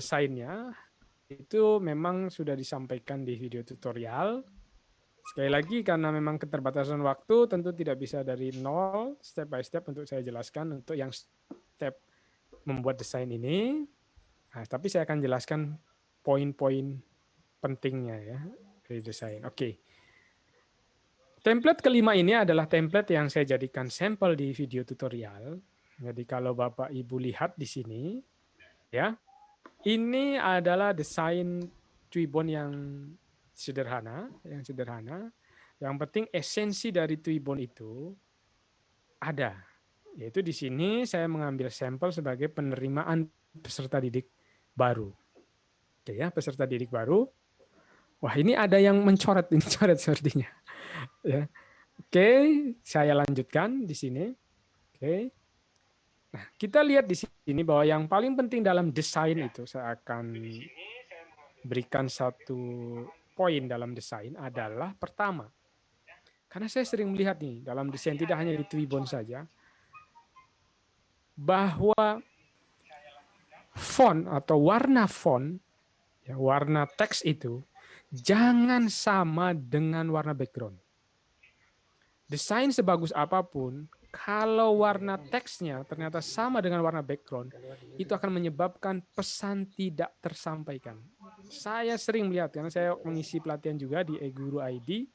mendesainnya itu memang sudah disampaikan di video tutorial. Sekali lagi, karena memang keterbatasan waktu, tentu tidak bisa dari nol, step by step untuk saya jelaskan untuk yang step membuat desain ini. Nah, tapi saya akan jelaskan poin-poin pentingnya ya dari desain. Oke. Template kelima ini adalah template yang saya jadikan sampel di video tutorial. Jadi kalau Bapak Ibu lihat di sini, ya, ini adalah desain Twibbon yang sederhana, Yang penting esensi dari Twibbon itu ada. Yaitu di sini saya mengambil sampel sebagai penerimaan peserta didik baru. Oke ya, peserta didik baru. Wah, ini ada yang mencoret ini coret sepertinya. Ya. Oke, saya lanjutkan di sini. Oke. Nah, kita lihat di sini bahwa yang paling penting dalam desain itu saya akan berikan satu poin dalam desain adalah pertama, karena saya sering melihat nih dalam desain tidak hanya di Twibbon saja, bahwa font atau warna font, ya, warna teks itu jangan sama dengan warna background. Desain sebagus apapun, kalau warna teksnya ternyata sama dengan warna background, itu akan menyebabkan pesan tidak tersampaikan. Saya sering melihat, karena saya mengisi pelatihan juga di eGuru ID,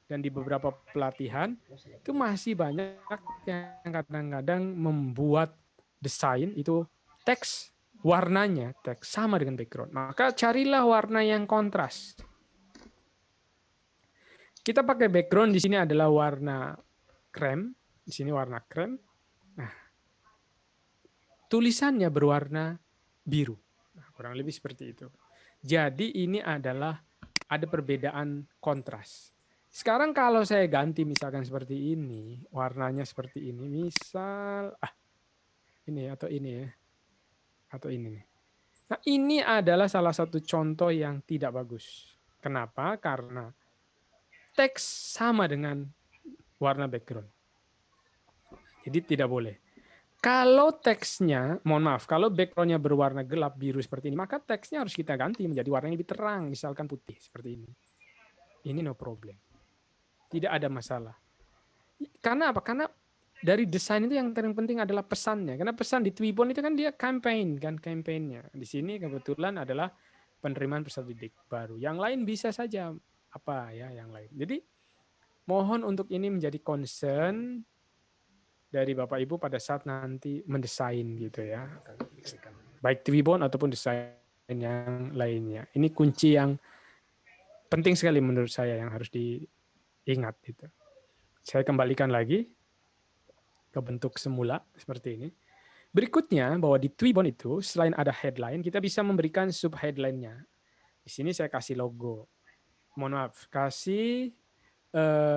dan di beberapa pelatihan, itu masih banyak yang kadang-kadang membuat desain itu teks warnanya teks sama dengan background. Maka carilah warna yang kontras. Kita pakai background di sini adalah warna krem, di sini warna krem. Nah, tulisannya berwarna biru. Nah, kurang lebih seperti itu. Jadi ini adalah ada perbedaan kontras. Sekarang kalau saya ganti misalkan seperti ini, warnanya seperti ini, misal ini atau ini ya, atau ini nih. Nah, ini adalah salah satu contoh yang tidak bagus. Kenapa? Karena teks sama dengan warna background. Jadi tidak boleh. Kalau teksnya, mohon maaf, kalau backgroundnya berwarna gelap biru seperti ini, maka teksnya harus kita ganti menjadi warna yang lebih terang, misalkan putih seperti ini. Ini no problem. Tidak ada masalah. Karena apa? Karena dari desain itu yang paling penting adalah pesannya. Karena pesan di Twibbon itu kan dia campaign, kan campaignnya. Di sini kebetulan adalah penerimaan peserta didik baru. Yang lain bisa saja apa ya yang lain. Jadi mohon untuk ini menjadi concern dari Bapak Ibu pada saat nanti mendesain gitu ya. Baik Twibbon ataupun desain yang lainnya. Ini kunci yang penting sekali menurut saya yang harus diingat gitu. Saya kembalikan lagi ke bentuk semula seperti ini. Berikutnya bahwa di Twibbon itu selain ada headline, kita bisa memberikan sub headline-nya. Di sini saya kasih logo. Mohon maaf, kasih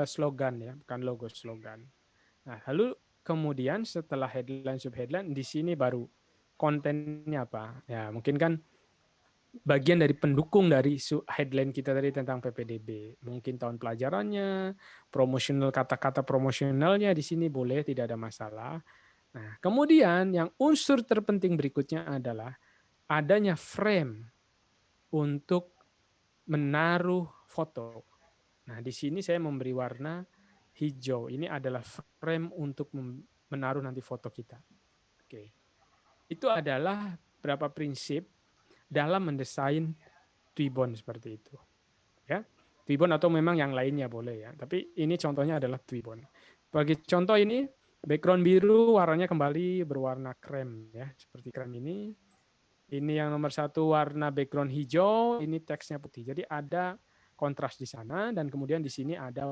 slogan ya, bukan logo, slogan. Nah, lalu kemudian setelah headline sub headline di sini baru kontennya apa? Ya, mungkin kan bagian dari pendukung dari headline kita tadi tentang PPDB. Mungkin tahun pelajarannya, promosional, kata-kata promosionalnya di sini boleh, tidak ada masalah. Nah, kemudian yang unsur terpenting berikutnya adalah adanya frame untuk menaruh foto. Nah, di sini saya memberi warna hijau. Ini adalah frame untuk menaruh nanti foto kita. Oke. Itu adalah beberapa prinsip dalam mendesain Twibbon seperti itu. Ya. Twibbon atau memang yang lainnya boleh ya. Tapi ini contohnya adalah Twibbon. Bagi contoh ini background biru, warnanya kembali berwarna krem ya, seperti krem ini. Ini yang nomor satu warna background hijau, ini teksnya putih. Jadi ada kontras di sana dan kemudian di sini ada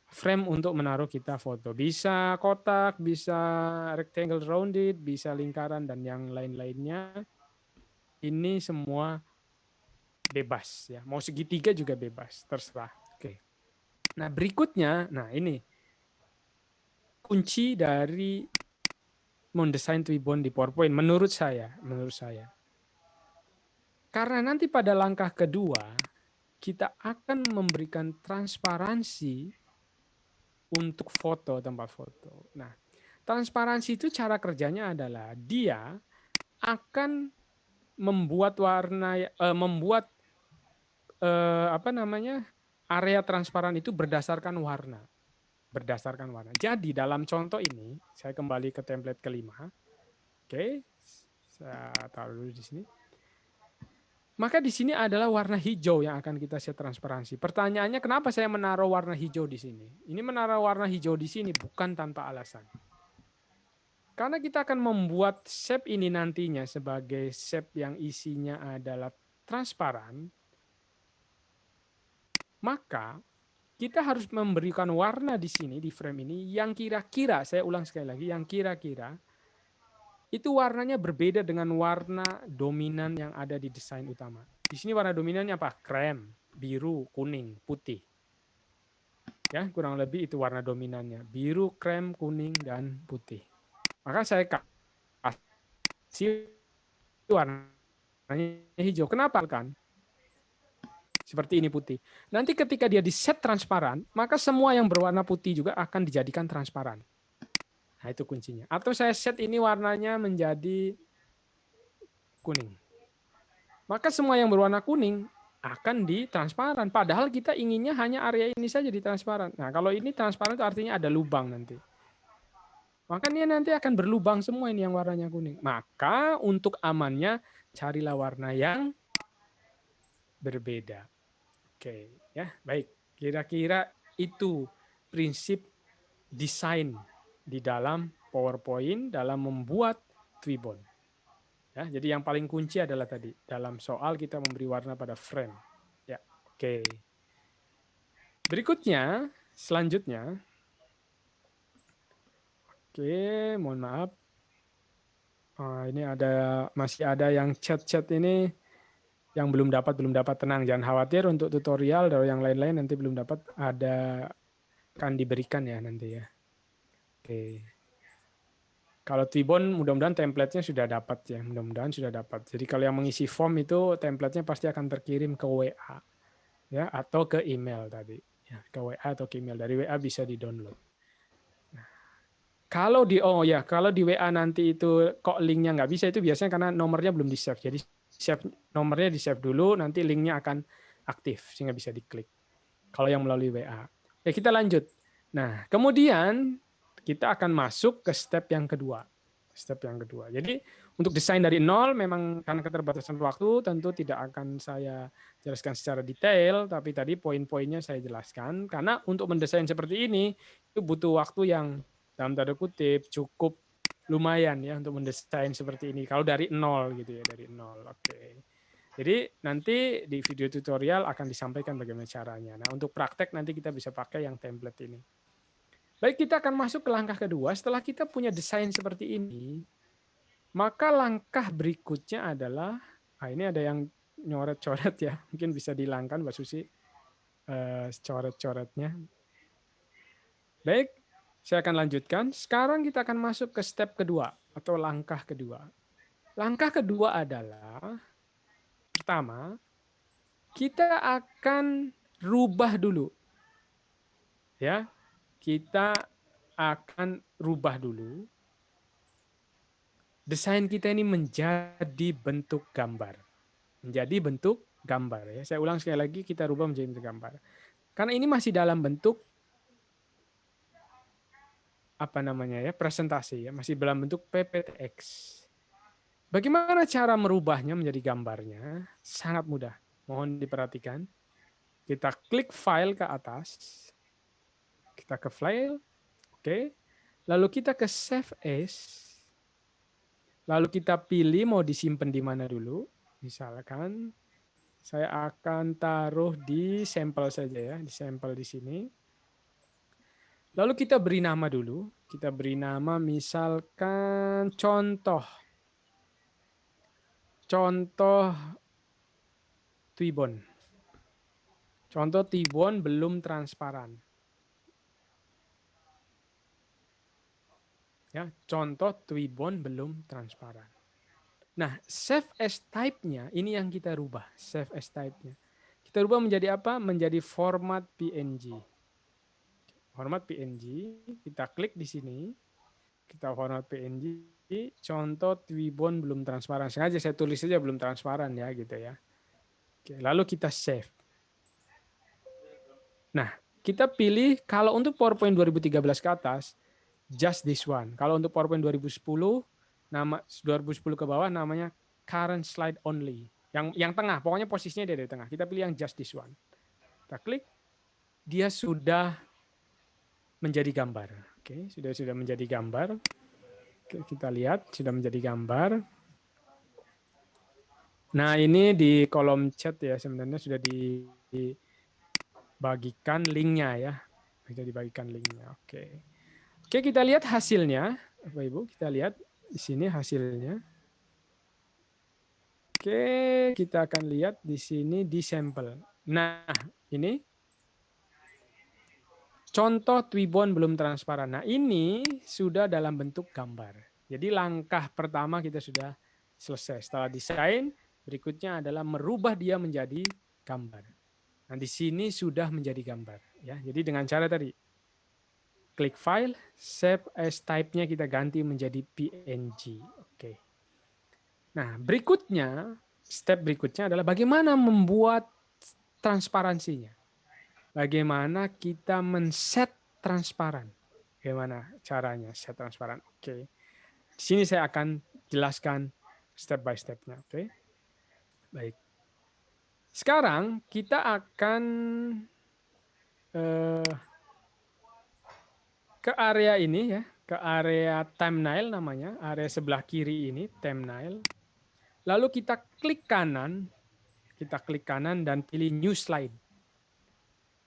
frame untuk menaruh kita foto. Bisa kotak, bisa rectangle rounded, bisa lingkaran dan yang lain-lainnya. Ini semua bebas ya. Mau segitiga juga bebas, terserah. Oke. Nah, berikutnya, nah ini kunci dari mendesain Twibbon di PowerPoint menurut saya. Karena nanti pada langkah kedua kita akan memberikan transparansi untuk foto, tempat foto. Nah, transparansi itu cara kerjanya adalah dia akan membuat area transparan itu berdasarkan warna. Jadi dalam contoh ini, saya kembali ke template kelima. Oke, saya taruh dulu di sini. Maka di sini adalah warna hijau yang akan kita set transparansi. Pertanyaannya, kenapa saya menaruh warna hijau di sini? Ini menaruh warna hijau di sini bukan tanpa alasan. Karena kita akan membuat shape ini nantinya sebagai shape yang isinya adalah transparan, maka kita harus memberikan warna di sini, di frame ini, yang kira-kira, saya ulang sekali lagi, yang kira-kira itu warnanya berbeda dengan warna dominan yang ada di desain utama. Di sini warna dominannya apa? Krem, biru, kuning, putih. Ya, kurang lebih itu warna dominannya. Biru, krem, kuning, dan putih. Maka saya kasih warnanya hijau. Kenapa kan? Seperti ini putih. Nanti ketika dia di set transparan, maka semua yang berwarna putih juga akan dijadikan transparan. Nah, itu kuncinya. Atau saya set ini warnanya menjadi kuning. Maka semua yang berwarna kuning akan ditransparan. Padahal kita inginnya hanya area ini saja ditransparan. Nah, kalau ini transparan itu artinya ada lubang nanti. Maka dia nanti akan berlubang semua ini yang warnanya kuning. Maka untuk amannya carilah warna yang berbeda. Oke, ya, baik. Kira-kira itu prinsip desain di dalam PowerPoint dalam membuat Twibbon. Ya, jadi yang paling kunci adalah tadi dalam soal kita memberi warna pada frame. Ya, oke. Berikutnya, selanjutnya, oke, mohon maaf. Ini masih ada yang chat-chat ini yang belum dapat tenang, jangan khawatir untuk tutorial dan yang lain-lain nanti belum dapat akan diberikan ya nanti ya. Oke. Kalau Twibbon mudah-mudahan template-nya sudah dapat ya, mudah-mudahan sudah dapat. Jadi kalau yang mengisi form itu template-nya pasti akan terkirim ke WA ya atau ke email tadi. Ya, ke WA atau ke email. Dari WA bisa di-download. Nah, kalau di WA nanti itu kok linknya nggak bisa, itu biasanya karena nomornya belum di-save. Jadi nomornya di-save dulu, nanti linknya akan aktif sehingga bisa diklik. Kalau yang melalui WA. Ya, kita lanjut. Nah, kemudian kita akan masuk ke step yang kedua. Jadi untuk desain dari nol memang karena keterbatasan waktu tentu tidak akan saya jelaskan secara detail, tapi tadi poin-poinnya saya jelaskan karena untuk mendesain seperti ini itu butuh waktu yang dalam tanda kutip cukup lumayan ya untuk mendesain seperti ini. Kalau dari nol gitu ya, dari nol. Oke. Jadi nanti di video tutorial akan disampaikan bagaimana caranya. Nah, untuk praktek nanti kita bisa pakai yang template ini. Baik, kita akan masuk ke langkah kedua. Setelah kita punya desain seperti ini, maka langkah berikutnya adalah, ini ada yang nyoret-coret ya, mungkin bisa dihilangkan Mbak Susi, coret-coretnya. Baik, saya akan lanjutkan. Sekarang kita akan masuk ke step kedua atau langkah kedua. Langkah kedua adalah, pertama, kita akan rubah dulu. Ya, kita akan rubah dulu desain kita ini menjadi bentuk gambar. Menjadi bentuk gambar ya. Saya ulang sekali lagi, kita rubah menjadi bentuk gambar. Karena ini masih dalam bentuk presentasi ya, masih dalam bentuk PPTX. Bagaimana cara merubahnya menjadi gambarnya? Sangat mudah. Mohon diperhatikan. Kita klik file ke atas. Kita ke file. Oke. Lalu kita ke save as. Lalu kita pilih mau disimpan di mana dulu. Misalkan saya akan taruh di sampel saja ya, di sampel di sini. Lalu kita beri nama dulu. Kita beri nama misalkan contoh Twibbon. Contoh Twibbon belum transparan. Ya, contoh Twibbon belum transparan. Nah, save as type-nya ini yang kita rubah, save as type-nya. Kita rubah menjadi apa? Menjadi format PNG. Format PNG, kita klik di sini. Kita format PNG, contoh Twibbon belum transparan. Sengaja saya tulis saja belum transparan ya gitu ya. Oke, lalu kita save. Nah, kita pilih kalau untuk PowerPoint 2013 ke atas, just this one. Kalau untuk PowerPoint 2010, 2010 ke bawah namanya current slide only. Yang tengah, pokoknya posisinya dia di tengah. Kita pilih yang just this one. Kita klik, dia sudah menjadi gambar. Oke, sudah menjadi gambar. Oke, kita lihat sudah menjadi gambar. Nah, ini di kolom chat ya sebenarnya sudah dibagikan linknya ya. Sudah dibagikan linknya. Oke. Oke, kita lihat hasilnya. Bapak Ibu, kita lihat di sini hasilnya. Oke, kita akan lihat di sini di sampel. Nah, ini contoh Twibbon belum transparan. Nah, ini sudah dalam bentuk gambar. Jadi langkah pertama kita sudah selesai. Setelah desain, berikutnya adalah merubah dia menjadi gambar. Nah, di sini sudah menjadi gambar. Ya, jadi dengan cara tadi, klik file, save as type-nya kita ganti menjadi PNG. Oke. Nah, berikutnya, step berikutnya adalah bagaimana membuat transparansinya. Bagaimana kita men-set transparan. Bagaimana caranya set transparan. Oke. Di sini saya akan jelaskan step by step-nya. Oke. Baik. Sekarang kita akan ke area ini ya, ke area thumbnail namanya, area sebelah kiri ini thumbnail. Lalu kita klik kanan dan pilih new slide.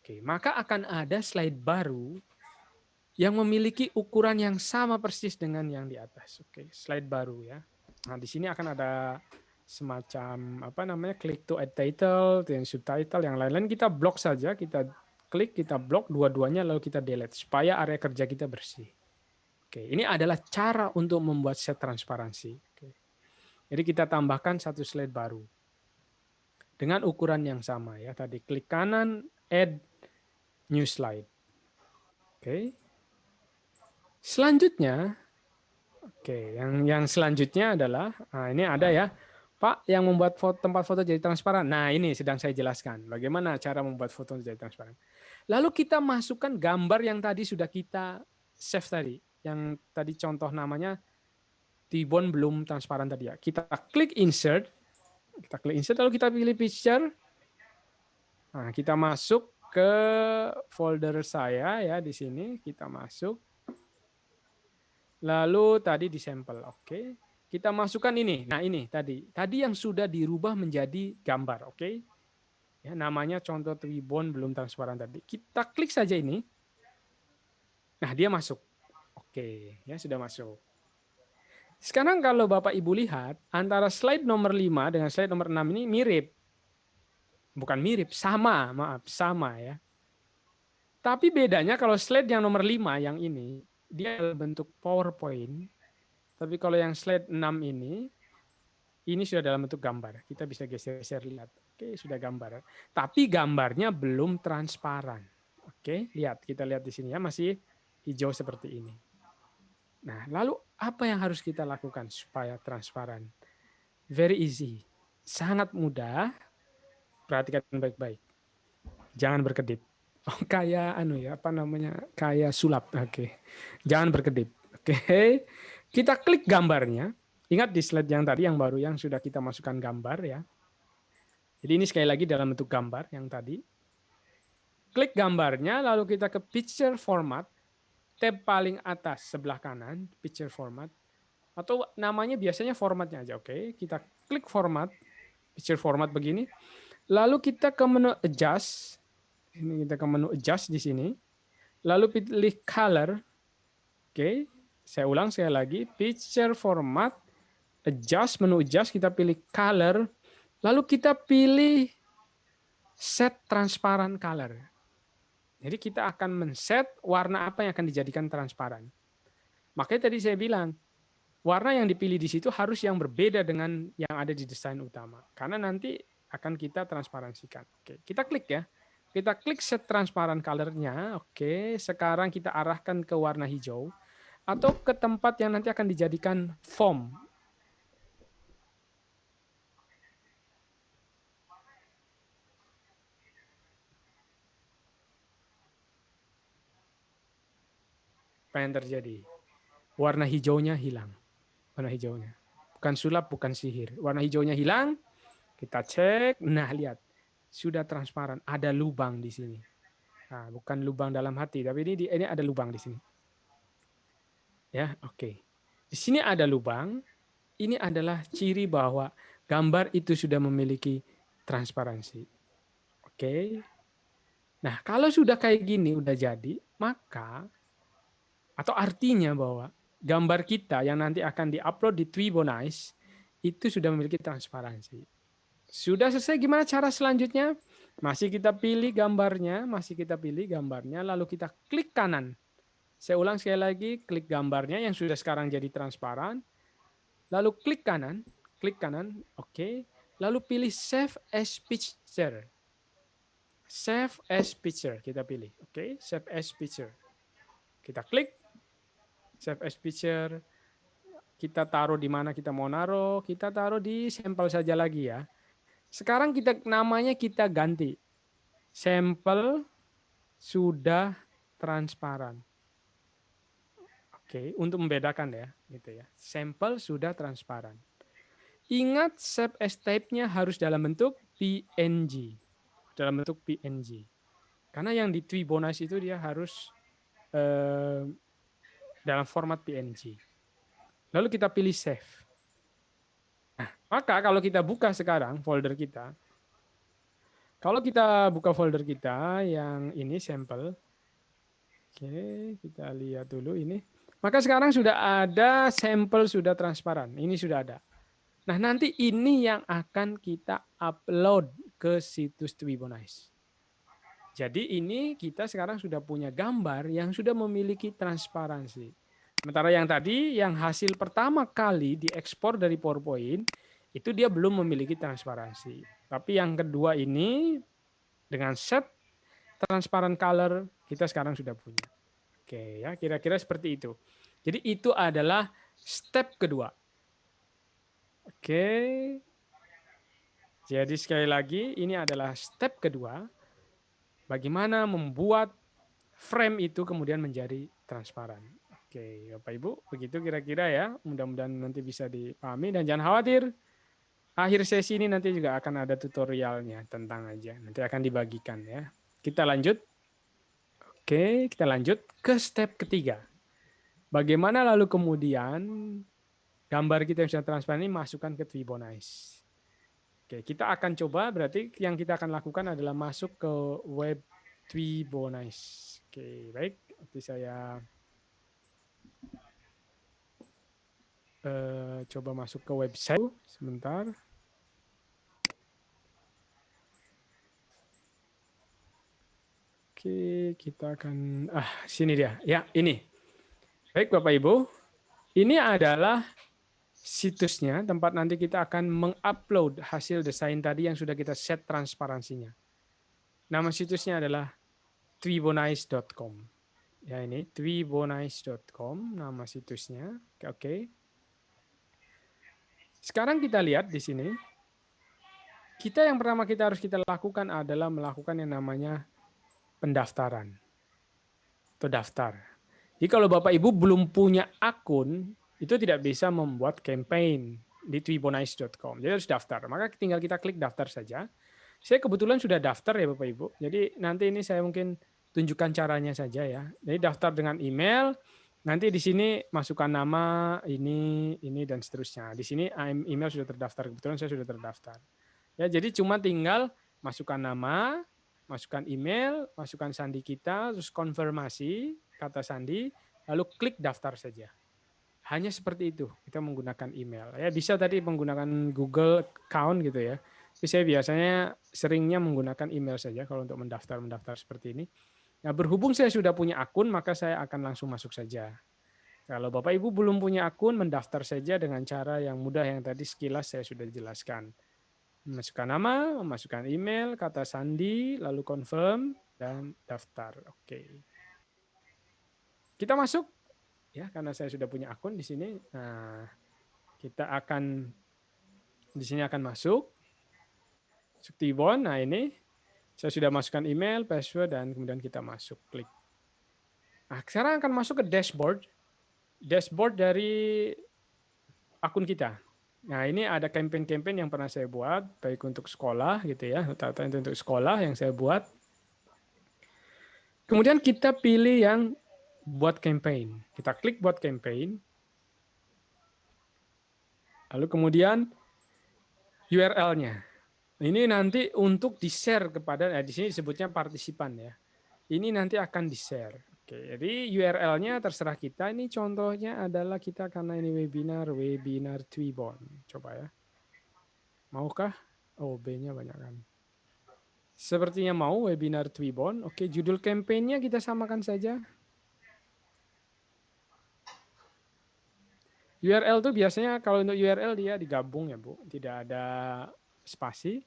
Oke, maka akan ada slide baru yang memiliki ukuran yang sama persis dengan yang di atas. Oke, slide baru ya. Nah, di sini akan ada semacam apa namanya click to add title, dan subtitle, yang lain-lain kita blok saja, kita klik, kita blok dua-duanya lalu kita delete supaya area kerja kita bersih. Oke, ini adalah cara untuk membuat set transparansi. Oke. Jadi kita tambahkan satu slide baru dengan ukuran yang sama ya. Tadi klik kanan, add new slide. Oke. Selanjutnya, yang selanjutnya adalah, nah ini ada ya, Pak, yang membuat tempat foto jadi transparan. Nah, ini sedang saya jelaskan bagaimana cara membuat foto jadi transparan. Lalu kita masukkan gambar yang tadi sudah kita save tadi, yang tadi contoh namanya Twibbon belum transparan tadi ya. Kita klik insert, lalu kita pilih picture. Nah, kita masuk ke folder saya ya di sini, kita masuk. Lalu tadi di sampel, oke. Kita masukkan ini. Nah, ini tadi yang sudah dirubah menjadi gambar, oke. Ya, namanya contoh Twibbon belum transparan tadi. Kita klik saja ini. Nah, dia masuk. Oke, ya sudah masuk. Sekarang kalau Bapak Ibu lihat, antara slide nomor 5 dengan slide nomor 6 ini mirip. Bukan mirip, sama, maaf, sama ya. Tapi bedanya kalau slide yang nomor 5 yang ini, dia bentuk PowerPoint. Tapi kalau yang slide 6 ini sudah dalam bentuk gambar. Kita bisa geser-geser lihat. Oke, sudah gambar. Tapi gambarnya belum transparan. Oke, lihat. Kita lihat di sini ya, masih hijau seperti ini. Nah, lalu apa yang harus kita lakukan supaya transparan? Very easy. Sangat mudah. Perhatikan baik-baik. Jangan berkedip. Oh, kayak kayak sulap. Oke. Jangan berkedip. Oke. Kita klik gambarnya. Ingat di slide yang tadi yang baru yang sudah kita masukkan gambar ya. Jadi ini sekali lagi dalam bentuk gambar yang tadi. Klik gambarnya lalu kita ke picture format, tab paling atas sebelah kanan, picture format, atau namanya biasanya formatnya aja, oke. Kita klik format, picture format begini. Lalu kita ke menu adjust. Ini kita ke menu adjust di sini. Lalu pilih color. Oke. Saya ulang sekali lagi, picture format, adjust, menu adjust, kita pilih color. Lalu kita pilih set transparent color. Jadi kita akan men-set warna apa yang akan dijadikan transparan. Makanya tadi saya bilang, warna yang dipilih di situ harus yang berbeda dengan yang ada di desain utama. Karena nanti akan kita transparansikan. Oke, kita klik ya. Kita klik set transparent color-nya. Oke, sekarang kita arahkan ke warna hijau. atau ke tempat yang nanti akan dijadikan form. Apa yang terjadi? Warna hijaunya hilang. Warna hijaunya. Bukan sulap, bukan sihir. Warna hijaunya hilang, kita cek. Nah, lihat. Sudah transparan. Ada lubang di sini. Nah, bukan lubang dalam hati, tapi ini ada lubang di sini. Ya, oke. Di sini ada lubang. Ini adalah ciri bahwa gambar itu sudah memiliki transparansi. Oke. Nah, kalau sudah kayak gini, udah jadi, maka atau artinya bahwa gambar kita yang nanti akan diupload di Twibonice itu sudah memiliki transparansi. Sudah selesai, gimana cara selanjutnya? Masih kita pilih gambarnya, lalu kita klik kanan. Saya ulang sekali lagi, klik gambarnya yang sudah sekarang jadi transparan, lalu klik kanan, oke. Lalu pilih Save as Picture. Save as Picture, kita pilih, oke, Save as Picture. Kita klik, Save as Picture, kita taruh di mana kita mau naruh, kita taruh di sampel saja lagi ya. Sekarang namanya kita ganti. Sampel sudah transparan. Oke, untuk membedakan ya, gitu ya. Sampel sudah transparan. Ingat save as type-nya harus dalam bentuk PNG. Dalam bentuk PNG. Karena yang di Twibonice itu dia harus dalam format PNG. Lalu kita pilih save. Nah, maka kalau kita buka sekarang folder kita, yang ini sampel, oke, kita lihat dulu ini. Maka sekarang sudah ada sampel sudah transparan. Ini sudah ada. Nah, nanti ini yang akan kita upload ke situs Twibonice. Jadi ini kita sekarang sudah punya gambar yang sudah memiliki transparansi. Sementara yang tadi, yang hasil pertama kali diekspor dari PowerPoint, itu dia belum memiliki transparansi. Tapi yang kedua ini, dengan set transparent color, kita sekarang sudah punya. Oke, ya kira-kira seperti itu. Jadi itu adalah step kedua. Oke. Jadi sekali lagi, ini adalah step kedua. Bagaimana membuat frame itu kemudian menjadi transparan. Oke, Bapak Ibu, begitu kira-kira ya. Mudah-mudahan nanti bisa dipahami dan jangan khawatir. Akhir sesi ini nanti juga akan ada tutorialnya tentang aja. Nanti akan dibagikan ya. Kita lanjut. Oke, kita lanjut ke step ketiga. Bagaimana lalu kemudian gambar kita yang sudah transparan ini masukkan ke Twibonice. Oke, kita akan coba, berarti yang kita akan lakukan adalah masuk ke web Twibonice. Oke, baik. Nanti saya coba masuk ke website sebentar. Oke, kita akan sini dia. Ya, ini. Baik Bapak Ibu, ini adalah situsnya, tempat nanti kita akan mengupload hasil desain tadi yang sudah kita set transparansinya. Nama situsnya adalah twibonice.com. Ya, ini twibonice.com nama situsnya. Oke. Sekarang kita lihat di sini. Yang pertama kita lakukan adalah melakukan yang namanya pendaftaran atau daftar. Jadi kalau Bapak Ibu belum punya akun, itu tidak bisa membuat campaign di twibonice.com. Jadi harus daftar. Maka tinggal kita klik daftar saja. Saya kebetulan sudah daftar ya Bapak Ibu. Jadi nanti ini saya mungkin tunjukkan caranya saja ya. Jadi daftar dengan email. Nanti di sini masukkan nama, ini dan seterusnya. Di sini email sudah terdaftar. Kebetulan saya sudah terdaftar. Ya, jadi cuma tinggal masukkan nama, masukkan email, masukkan sandi kita, terus konfirmasi kata sandi, lalu klik daftar saja. Hanya seperti itu kita menggunakan email. Ya bisa tadi menggunakan Google account gitu ya. Tapi saya biasanya seringnya menggunakan email saja kalau untuk mendaftar seperti ini. Nah, berhubung saya sudah punya akun, maka saya akan langsung masuk saja. Kalau Bapak Ibu belum punya akun, mendaftar saja dengan cara yang mudah yang tadi sekilas saya sudah jelaskan. Masukkan nama, masukkan email, kata sandi, lalu confirm, dan daftar. Oke. Kita masuk. ya, karena saya sudah punya akun di sini. Nah, kita akan di sini akan masuk Twibbon. Nah, ini saya sudah masukkan email, password, dan kemudian kita masuk, klik. Nah, sekarang akan masuk ke dashboard dari akun kita. Nah, ini ada campaign-campaign yang pernah saya buat, baik untuk sekolah gitu ya, rata-rata itu untuk sekolah yang saya buat. Kemudian kita pilih yang buat campaign. Kita klik buat campaign. Lalu kemudian URL-nya. Ini nanti untuk di-share kepada, di sini disebutnya partisipan ya. Ini nanti akan di-share. Oke, jadi URL-nya terserah kita. Ini contohnya adalah kita karena ini webinar Twibbon. Coba ya. Maukah? Oh, B-nya banyak kan. Sepertinya mau webinar Twibbon. Oke, judul campaign-nya kita samakan saja. URL itu biasanya kalau untuk URL dia digabung ya Bu. Tidak ada spasi.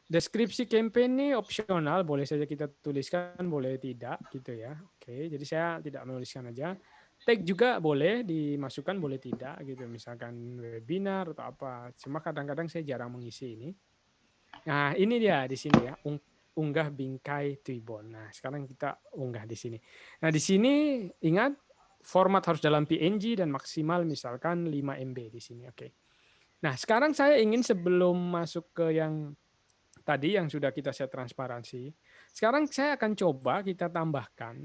Deskripsi campaign ini opsional, boleh saja kita tuliskan, boleh tidak gitu ya. Oke, jadi saya tidak menuliskan aja. Tag juga boleh dimasukkan, boleh tidak gitu. Misalkan webinar atau apa. Cuma kadang-kadang saya jarang mengisi ini. Nah, ini dia di sini ya, unggah bingkai Twibbon. Nah, sekarang kita unggah di sini. Nah, di sini ingat format harus dalam PNG dan maksimal misalkan 5 MB di sini. Oke. Nah, sekarang saya ingin sebelum masuk ke yang tadi yang sudah kita set transparansi. Sekarang saya akan coba kita tambahkan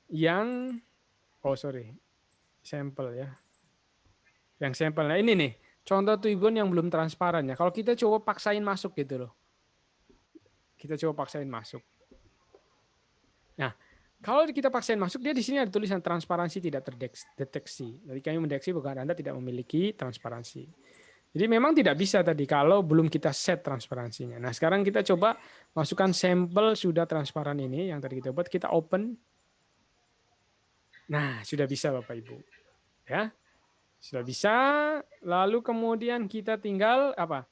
yang sampel ya. Yang sampel. Nah, ini nih, contoh Twibbon yang belum transparan ya. Kalau kita coba paksain masuk gitu loh. Kita coba paksain masuk. Nah, kalau kita paksain masuk, dia di sini ada tulisan transparansi tidak terdeteksi. Jadi kami mendeteksi bukan Anda tidak memiliki transparansi. Jadi memang tidak bisa tadi kalau belum kita set transparansinya. Nah, sekarang kita coba masukkan sampel sudah transparan ini yang tadi kita buat, kita open. Nah, sudah bisa Bapak Ibu. Ya. Sudah bisa, lalu kemudian kita tinggal apa?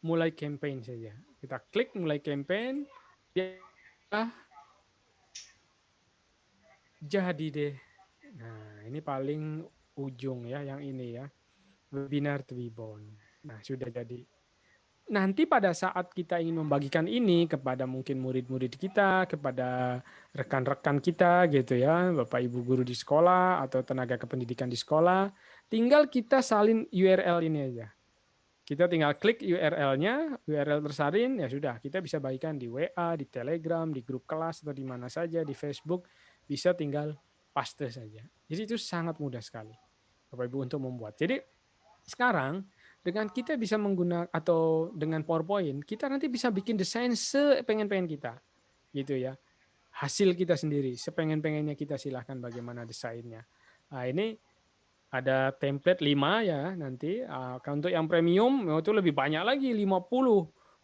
Mulai campaign saja. Kita klik mulai campaign. Ya, jadi deh. Nah, ini paling ujung ya yang ini ya. Webinar Twibbon. Nah, sudah jadi. Nanti pada saat kita ingin membagikan ini kepada mungkin murid-murid kita, kepada rekan-rekan kita gitu ya, Bapak Ibu guru di sekolah atau tenaga kependidikan di sekolah, tinggal kita salin URL ini aja. Kita tinggal klik URL-nya, URL tersalin, ya sudah, kita bisa bagikan di WA, di Telegram, di grup kelas, atau di mana saja, di Facebook, bisa tinggal paste saja. Jadi itu sangat mudah sekali, Bapak Ibu, untuk membuat. Jadi sekarang, dengan kita bisa menggunakan, atau dengan PowerPoint, kita nanti bisa bikin desain sepengen-pengen kita. Gitu ya. Hasil kita sendiri, sepengen-pengennya kita silahkan bagaimana desainnya. Nah, ini ada template 5 ya nanti. Untuk yang premium itu lebih banyak lagi 50.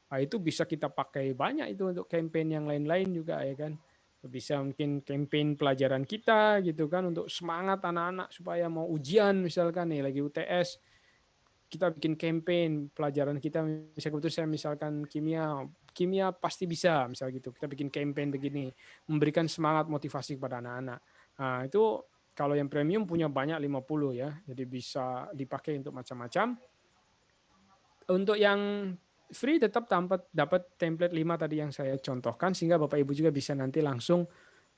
Nah, itu bisa kita pakai banyak itu untuk campaign yang lain-lain juga ya kan. Bisa mungkin campaign pelajaran kita gitu kan untuk semangat anak-anak supaya mau ujian misalkan nih lagi UTS. Kita bikin campaign pelajaran kita misalnya itu saya misalkan kimia pasti bisa misal gitu. Kita bikin campaign begini, memberikan semangat motivasi kepada anak-anak. Nah, itu kalau yang premium punya banyak 50 ya. Jadi bisa dipakai untuk macam-macam. Untuk yang free tetap dapat template 5 tadi yang saya contohkan sehingga Bapak Ibu juga bisa nanti langsung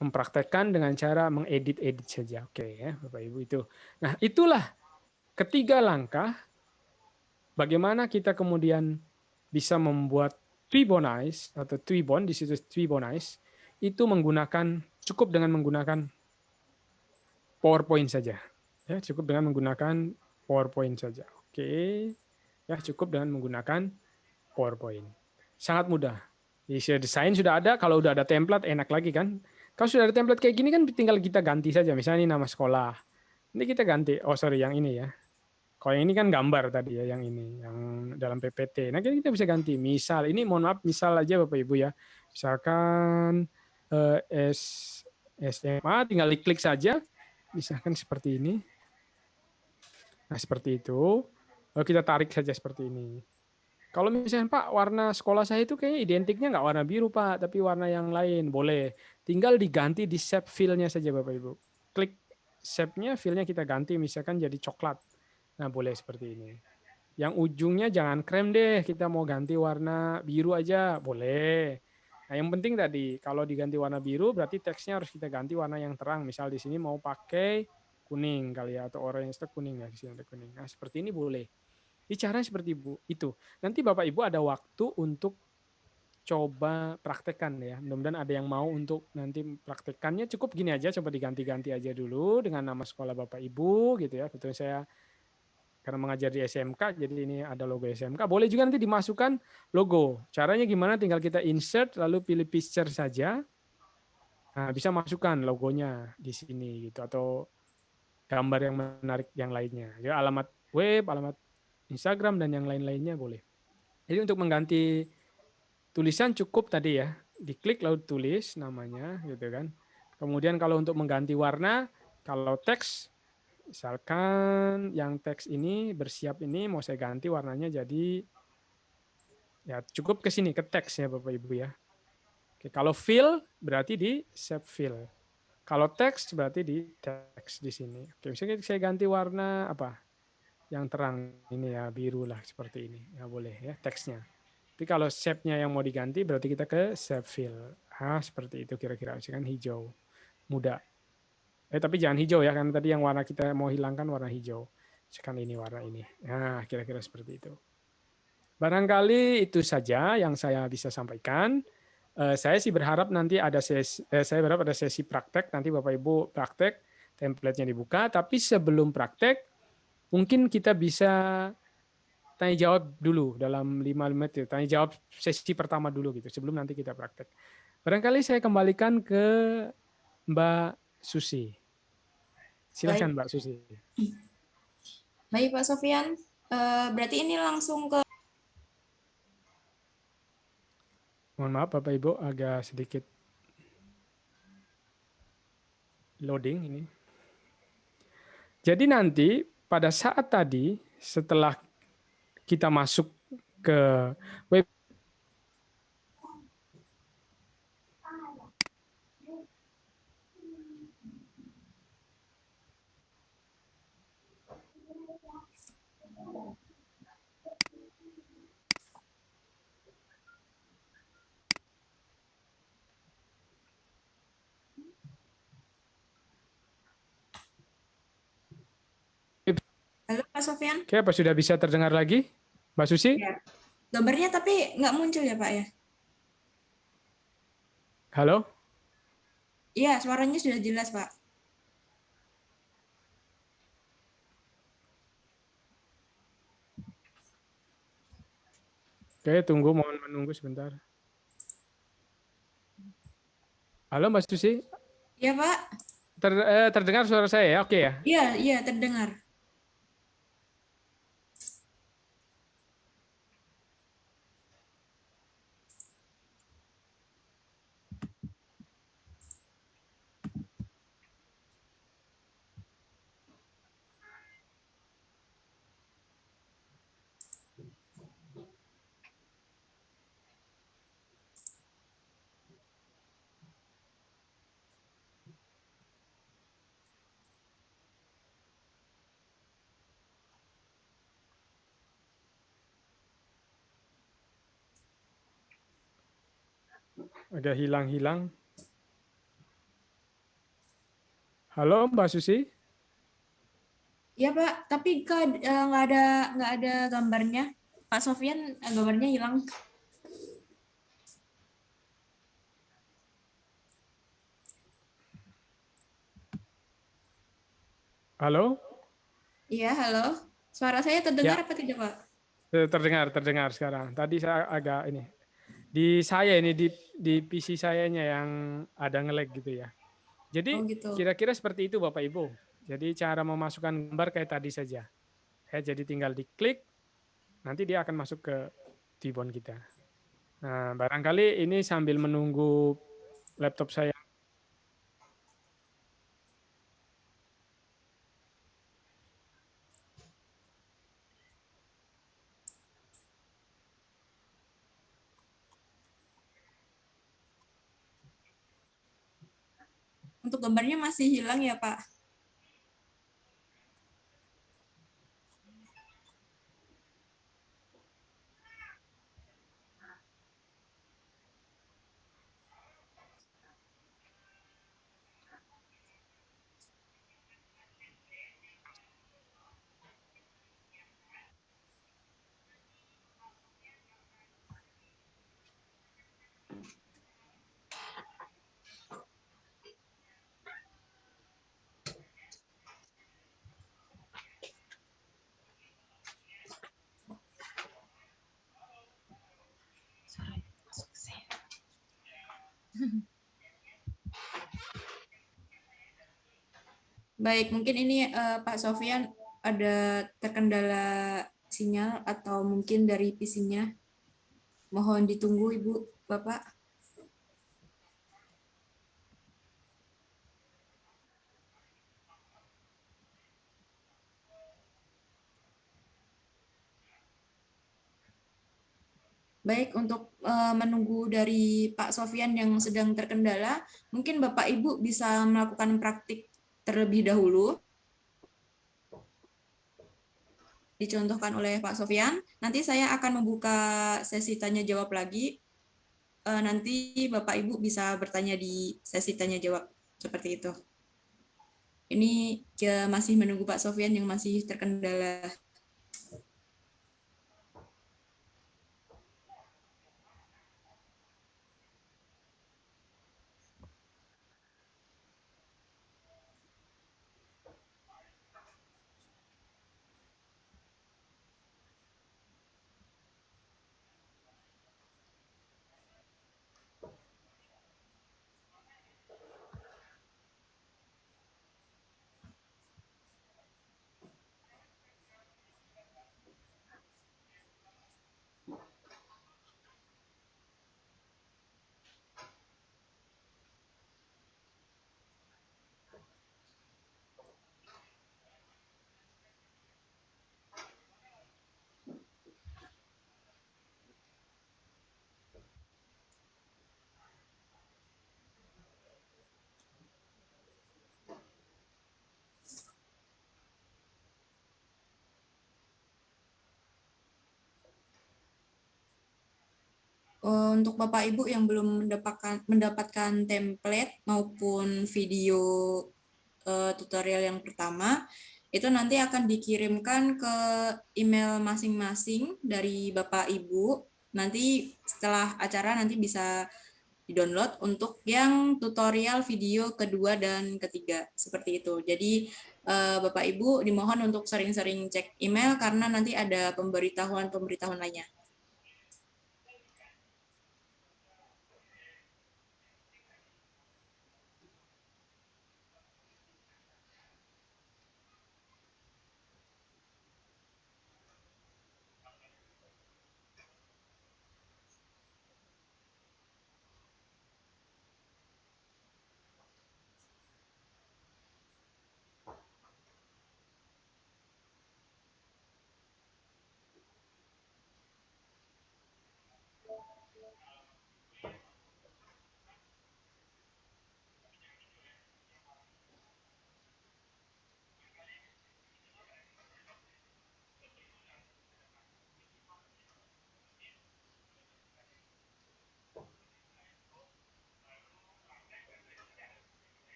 mempraktekkan dengan cara mengedit-edit saja. Oke ya, Bapak Ibu itu. Nah, itulah ketiga langkah bagaimana kita kemudian bisa membuat Twibbonize atau Twibbon di situs Twibbonize itu cukup dengan menggunakan PowerPoint saja. Ya, cukup dengan menggunakan PowerPoint saja. Oke. Ya, cukup dengan menggunakan PowerPoint. Sangat mudah. Jadi desain sudah ada, kalau udah ada template enak lagi kan. Kalau sudah ada template kayak gini kan tinggal kita ganti saja. Misalnya ini nama sekolah. Ini kita ganti. Yang ini ya. Kalau yang ini kan gambar tadi ya, yang ini, yang dalam PPT. Nah, kita bisa ganti. Misal, ini mohon maaf, misal aja Bapak Ibu ya. Misalkan SMA, tinggal diklik saja. Misalkan seperti ini. Nah, seperti itu. Lalu kita tarik saja seperti ini. Kalau misalnya Pak, warna sekolah saya itu kayaknya identiknya nggak warna biru Pak, tapi warna yang lain. Boleh. Tinggal diganti di shape fill-nya saja Bapak Ibu. Klik shape-nya, feel-nya kita ganti, misalkan jadi coklat. Nah, boleh seperti ini. Yang ujungnya jangan krem deh, kita mau ganti warna biru aja, boleh. Nah, yang penting tadi, kalau diganti warna biru, berarti teksnya harus kita ganti warna yang terang. Misal di sini mau pakai kuning kali ya, atau orange atau kuning ya, di sini ada kuning. Nah, seperti ini boleh. Ini caranya seperti itu. Nanti Bapak Ibu ada waktu untuk coba praktekkan ya. Mudah-mudahan ada yang mau untuk nanti praktekannya, cukup gini aja, coba diganti-ganti aja dulu dengan nama sekolah Bapak Ibu gitu ya. Betul, saya karena mengajar di SMK, jadi ini ada logo SMK. Boleh juga nanti dimasukkan logo. Caranya gimana? Tinggal kita insert, lalu pilih picture saja. Nah, bisa masukkan logonya di sini gitu, atau gambar yang menarik yang lainnya. Ya, alamat web, alamat Instagram dan yang lain-lainnya boleh. Jadi untuk mengganti tulisan cukup tadi ya, diklik lalu tulis namanya gitu kan. Kemudian kalau untuk mengganti warna, kalau teks misalkan yang teks ini bersiap ini mau saya ganti warnanya jadi ya cukup ke sini ke teks ya Bapak Ibu ya. Oke, kalau fill berarti di save fill. Kalau teks berarti di teks di sini. Oke, misalnya saya ganti warna apa? Yang terang ini ya, biru lah seperti ini. Ya boleh ya teksnya. Tapi kalau shape-nya yang mau diganti berarti kita ke save fill. Ah, seperti itu kira-kira. Misalkan hijau, muda. Tapi jangan hijau ya, kan tadi yang warna kita mau hilangkan warna hijau. Misalkan ini warna ini. Nah, kira-kira seperti itu. Barangkali itu saja yang saya bisa sampaikan. Saya sih berharap nanti ada saya berharap ada sesi praktek, nanti Bapak Ibu praktek, template-nya dibuka, tapi sebelum praktek, mungkin kita bisa tanya jawab dulu dalam 5 menit, tanya jawab sesi pertama dulu gitu, sebelum nanti kita praktek. Barangkali saya kembalikan ke Mbak Susi. Silahkan Baik, Mbak Susi. baik Pak Sofian. Berarti ini langsung ke. Mohon maaf Bapak Ibu agak sedikit loading ini. Jadi nanti pada saat tadi setelah kita masuk ke web. Halo Pak Sofian. Oke, apa sudah bisa terdengar lagi, Mbak Susi? Ya. Gambarnya tapi nggak muncul ya Pak ya? Halo? Iya, suaranya sudah jelas Pak. Oke, tunggu, mohon menunggu sebentar. Halo Mbak Susi, Iya Pak. terdengar suara saya ya? Oke ya? Iya, iya terdengar. Agak hilang-hilang. Halo Mbak Susi? Iya Pak, tapi nggak ada gambarnya. Pak Sofian gambarnya hilang. Halo? Iya, halo. Suara saya terdengar Ya, apa tidak Pak? terdengar sekarang. Tadi saya agak ini. Di saya ini, di PC sayanya yang ada nge-lag gitu ya. Oh Jadi gitu. kira-kira seperti itu Bapak Ibu. Jadi cara memasukkan gambar kayak tadi saja. Ya, jadi tinggal diklik, nanti dia akan masuk ke Tibon kita. Nah, barangkali ini sambil menunggu laptop saya. Untuk gambarnya masih hilang ya Pak? Baik, mungkin ini Pak Sofyan ada terkendala sinyal atau mungkin dari PC-nya. Mohon ditunggu Ibu, Bapak. Baik, untuk menunggu dari Pak Sofyan yang sedang terkendala, mungkin Bapak Ibu bisa melakukan praktik terlebih dahulu, dicontohkan oleh Pak Sofyan. Nanti saya akan membuka sesi tanya jawab lagi. Nanti Bapak Ibu bisa bertanya di sesi tanya jawab seperti itu. Ini masih menunggu Pak Sofyan yang masih terkendala. Untuk Bapak Ibu yang belum mendapatkan template maupun video tutorial yang pertama, itu nanti akan dikirimkan ke email masing-masing dari Bapak Ibu. Nanti setelah acara nanti bisa di-download untuk yang tutorial video kedua dan ketiga, seperti itu. Jadi Bapak Ibu dimohon untuk sering-sering cek email karena nanti ada pemberitahuan-pemberitahuan lainnya.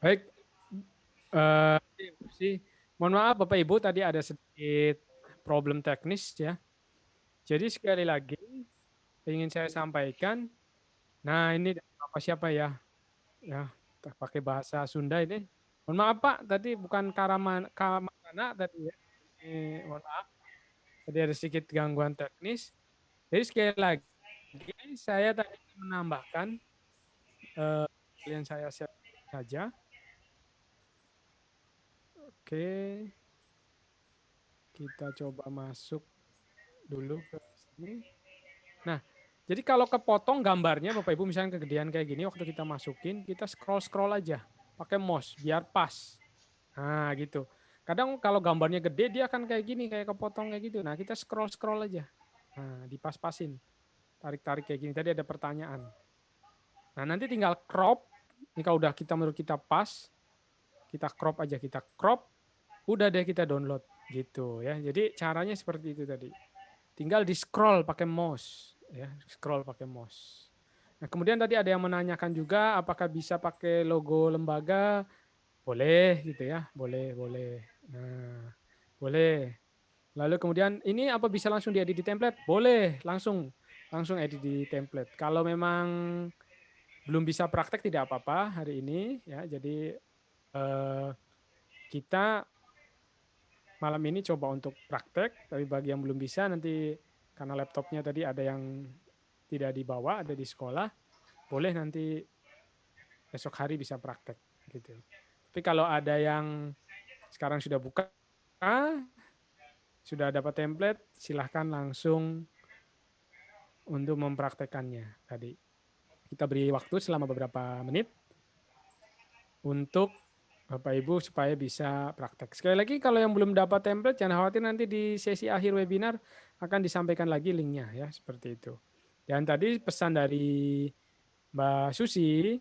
Baik, sih. Mohon maaf Bapak Ibu tadi ada sedikit problem teknis ya. Jadi sekali lagi ingin saya sampaikan, nah ini apa siapa ya? Ya, pakai bahasa Sunda ini. Mohon maaf Pak, tadi bukan Karamana tadi ya. Mohon maaf, tadi ada sedikit gangguan teknis. Jadi sekali lagi saya tadi menambahkan yang saya share saja. Oke, kita coba masuk dulu ke sini. Nah, jadi kalau kepotong gambarnya Bapak Ibu misalnya kegedean kayak gini waktu kita masukin, kita scroll-scroll aja pakai mouse biar pas. Nah, gitu. Kadang kalau gambarnya gede dia akan kayak gini, kayak kepotong kayak gitu. Nah, kita scroll-scroll aja. Nah, dipas-pasin. Tarik-tarik kayak gini. Tadi ada pertanyaan. Nah, nanti tinggal crop. Ini kalau udah kita menurut kita pas, kita crop aja, kita crop, udah deh kita download gitu ya. Jadi caranya seperti itu tadi. Tinggal di scroll pakai mouse ya, scroll pakai mouse. Nah, kemudian tadi ada yang menanyakan juga apakah bisa pakai logo lembaga? Boleh gitu ya, boleh, boleh. Nah, boleh. Lalu kemudian ini apa bisa langsung diedit di template? Boleh, langsung edit di template. Kalau memang belum bisa praktek tidak apa-apa hari ini ya. Jadi eh, kita malam ini coba untuk praktek, tapi bagi yang belum bisa nanti karena laptopnya tadi ada yang tidak dibawa, ada di sekolah, boleh nanti esok hari bisa praktek gitu. Tapi kalau ada yang sekarang sudah buka, sudah dapat template, silahkan langsung untuk mempraktekannya tadi. Kita beri waktu selama beberapa menit untuk Bapak Ibu supaya bisa praktek. Sekali lagi kalau yang belum dapat template jangan khawatir, nanti di sesi akhir webinar akan disampaikan lagi linknya ya, seperti itu. Dan tadi pesan dari Mbak Susi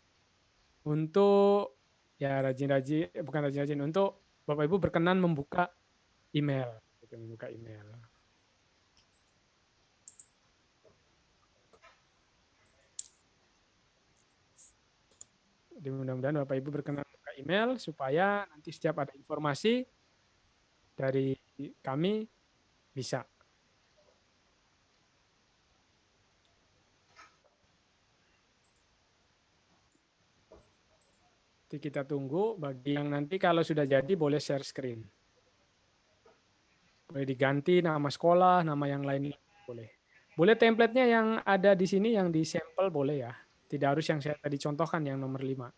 untuk ya rajin-rajin, bukan rajin-rajin, untuk Bapak Ibu berkenan membuka email, gitu, membuka email. Jadi mudah-mudahan Bapak Ibu berkenan membuka email supaya nanti setiap ada informasi dari kami bisa. Nanti kita tunggu bagi yang nanti kalau sudah jadi boleh share screen. Boleh diganti nama sekolah, nama yang lain boleh. Boleh template-nya yang ada di sini yang di sampel boleh ya. Tidak harus yang saya tadi contohkan yang nomor 5.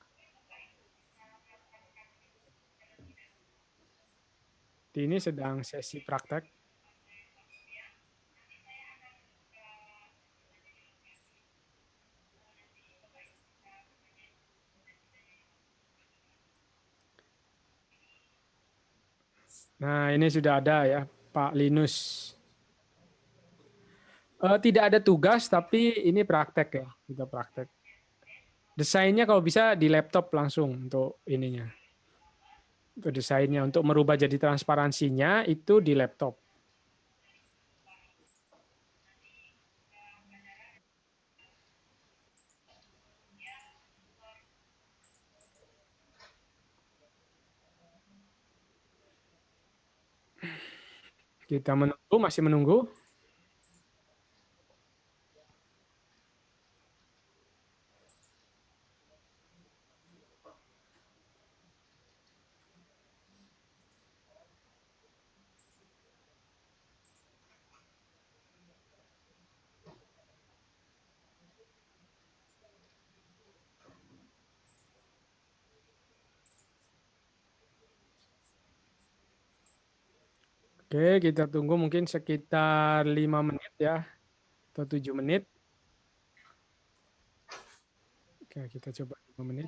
Ini sedang sesi praktek. Nah, ini sudah ada ya, Pak Linus. Tidak ada tugas, tapi ini praktek ya, kita praktek. Desainnya kalau bisa di laptop langsung untuk ininya. Untuk desainnya, untuk merubah jadi transparansinya itu di laptop. Kita menunggu, masih menunggu. Oke, kita tunggu mungkin sekitar 5 menit ya, atau 7 menit. Oke, kita coba 5 menit.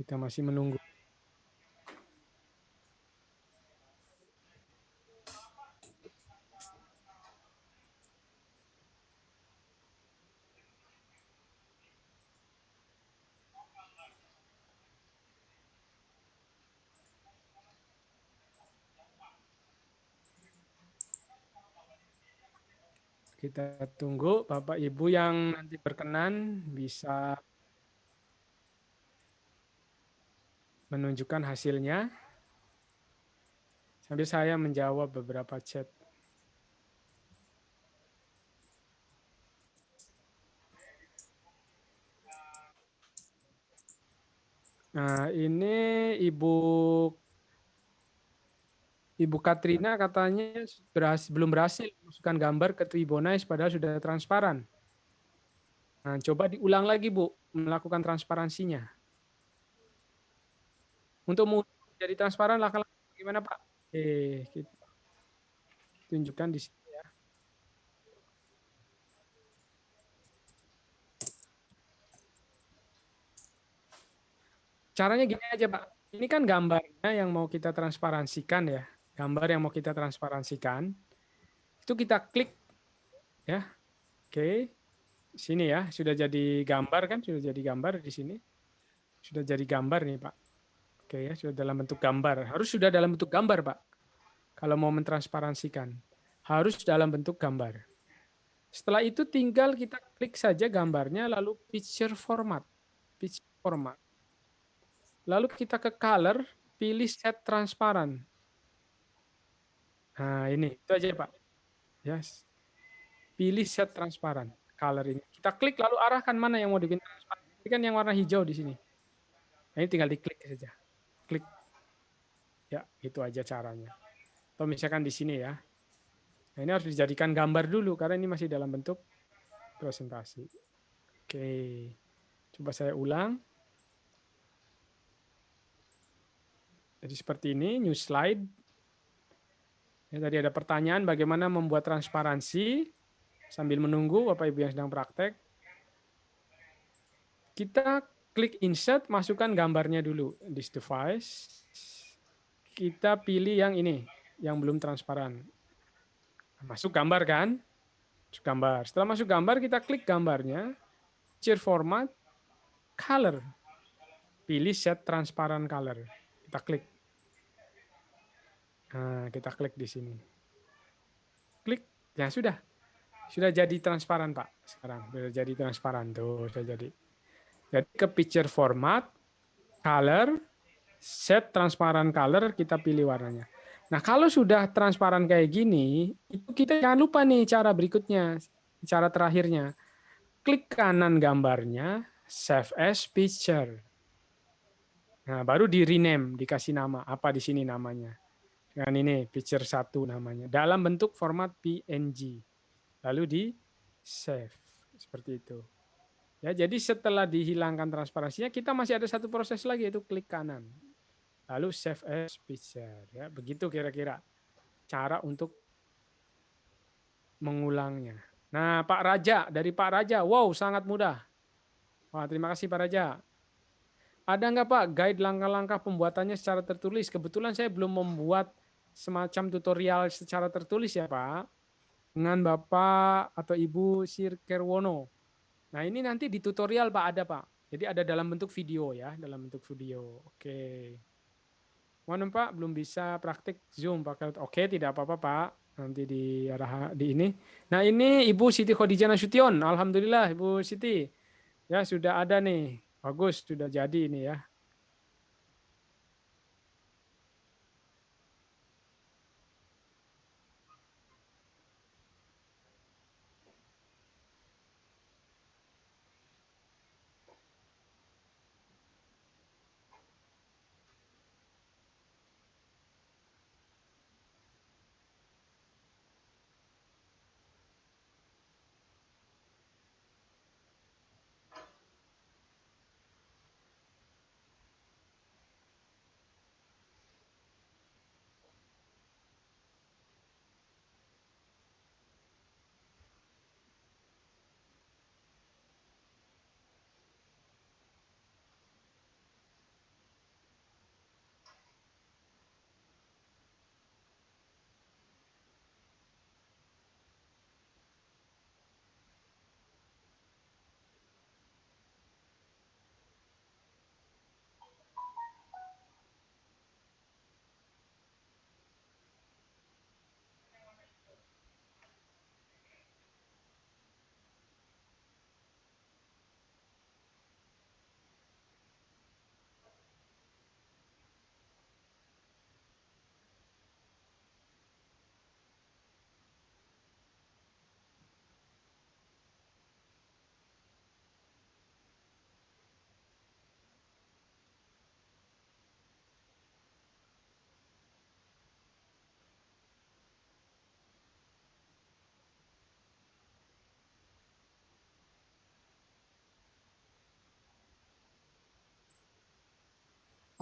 Kita masih menunggu. Kita tunggu Bapak Ibu yang nanti berkenan bisa menunjukkan hasilnya. Sambil saya menjawab beberapa chat. Nah, ini Ibu Katrina katanya belum berhasil masukkan gambar ke Tribonize padahal sudah transparan. Nah, coba diulang lagi Bu, melakukan transparansinya. Untuk jadi transparan langkah gimana Pak? Kita tunjukkan di sini. Caranya gini aja, Pak. Ini kan gambarnya yang mau kita transparansikan ya. Gambar yang mau kita transparansikan. Itu kita klik ya. Oke. Sini ya, sudah jadi gambar kan? Sudah jadi gambar di sini. Sudah jadi gambar nih, Pak. Oke ya, sudah dalam bentuk gambar. Harus sudah dalam bentuk gambar, Pak. Kalau mau mentransparansikan. Harus dalam bentuk gambar. Setelah itu tinggal kita klik saja gambarnya, lalu picture format. Picture format. Lalu kita ke color, pilih set transparan. Nah, ini itu aja, Pak. Yes. Pilih set transparan. Color ini. Kita klik lalu arahkan mana yang mau dibikin transparan. Ini kan yang warna hijau di sini. Nah, ini tinggal diklik saja. Klik. Ya, itu aja caranya. Atau misalkan di sini ya. Nah, ini harus dijadikan gambar dulu karena ini masih dalam bentuk presentasi. Oke. Coba saya ulang. Jadi seperti ini, new slide. Ya, tadi ada pertanyaan bagaimana membuat transparansi sambil menunggu Bapak Ibu yang sedang praktek. Kita klik insert, masukkan gambarnya dulu. This device. Kita pilih yang ini, yang belum transparan. Masuk gambar kan? Masuk gambar. Setelah masuk gambar, kita klik gambarnya. Picture format, color. Pilih set transparan color. Kita klik. Nah, kita klik di sini. Klik. Ya sudah. Sudah jadi transparan, Pak. Sekarang sudah jadi transparan tuh, sudah jadi. Jadi ke picture format, color, set transparan color, kita pilih warnanya. Nah, kalau sudah transparan kayak gini, itu kita jangan lupa nih cara berikutnya, cara terakhirnya. Klik kanan gambarnya, save as picture. Nah, baru di rename, dikasih nama. Apa di sini namanya? Dengan ini, picture 1 namanya. Dalam bentuk format PNG. Lalu di save. Seperti itu. Ya, jadi setelah dihilangkan transparansinya, kita masih ada satu proses lagi, yaitu klik kanan. Lalu save as picture. Ya, begitu kira-kira cara untuk mengulangnya. Nah, Pak Raja, dari Pak Raja, wow, sangat mudah. Wah, terima kasih Pak Raja. Ada nggak Pak guide langkah-langkah pembuatannya secara tertulis? Kebetulan saya belum membuat semacam tutorial secara tertulis ya Pak. Dengan Bapak atau Ibu Sirkerwono. Nah ini nanti di tutorial Pak ada Pak. Jadi ada dalam bentuk video ya, dalam bentuk video. Oke. Mana Pak belum bisa praktik Zoom pakai. Oke, tidak apa-apa Pak. Nanti di arah di ini. Nah ini Ibu Siti Khadijah Nasution. Alhamdulillah Ibu Siti. Ya sudah ada nih. Bagus, sudah jadi ini ya.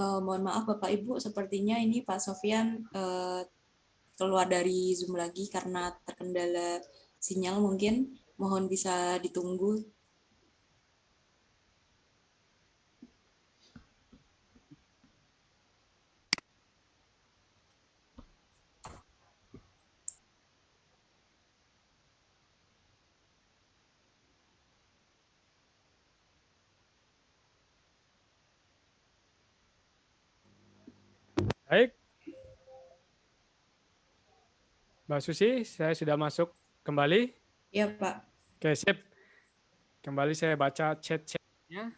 Mohon maaf Bapak Ibu, sepertinya ini Pak Sofyan keluar dari Zoom lagi karena terkendala sinyal mungkin. Mohon bisa ditunggu. Baik, Mbak Susi, saya sudah masuk kembali. Ya, Pak. Oke, sip. Kembali saya baca chat-chatnya.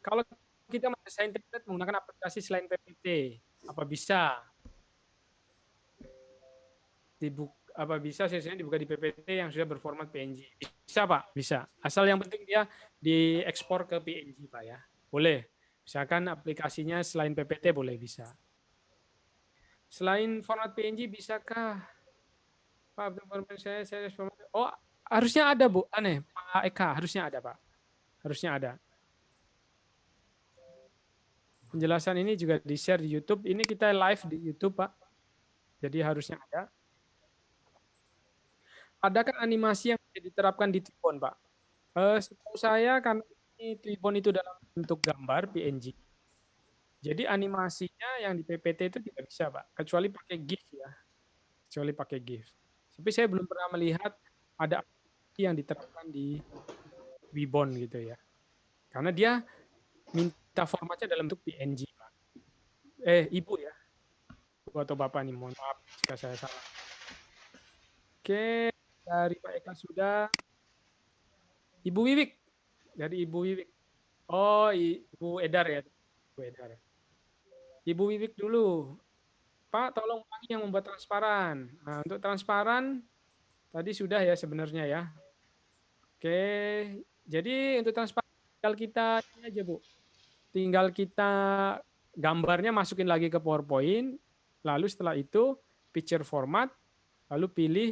Kalau kita mendesain template menggunakan aplikasi selain PPT, apa bisa sesinya dibuka di PPT yang sudah berformat PNG? Bisa, Pak, bisa. Asal yang penting dia diekspor ke PNG, Pak ya. Boleh. Misalkan aplikasinya selain PPT boleh bisa. Selain format PNG bisakah Pak oh harusnya ada Bu, aneh Pak Eka harusnya ada Pak, harusnya ada. Penjelasan ini juga di-share di YouTube. Ini kita live di YouTube Pak, jadi harusnya ada. Adakah animasi yang bisa diterapkan di Tribon Pak? Setahu saya karena ini Tribon itu dalam bentuk gambar PNG, jadi animasinya yang di PPT itu tidak bisa Pak, kecuali pakai GIF ya, kecuali pakai GIF. Tapi saya belum pernah melihat ada animasi yang diterapkan di Wibon gitu ya, karena dia minta formatnya dalam bentuk PNG, Pak. Ibu ya, Ibu atau Bapak nih, mohon maaf jika saya salah. Oke, dari Pak Eka sudah. Ibu Wiwik, dari Ibu Wiwik. Oh, Ibu Edar ya, Ibu Edar. Ibu Wiwik dulu. Pak, tolong ulangi yang membuat transparan. Nah, untuk transparan tadi sudah ya sebenarnya ya. Oke, jadi untuk transparan tinggal kita ini aja Bu. Tinggal kita gambarnya masukin lagi ke PowerPoint, lalu setelah itu picture format, lalu pilih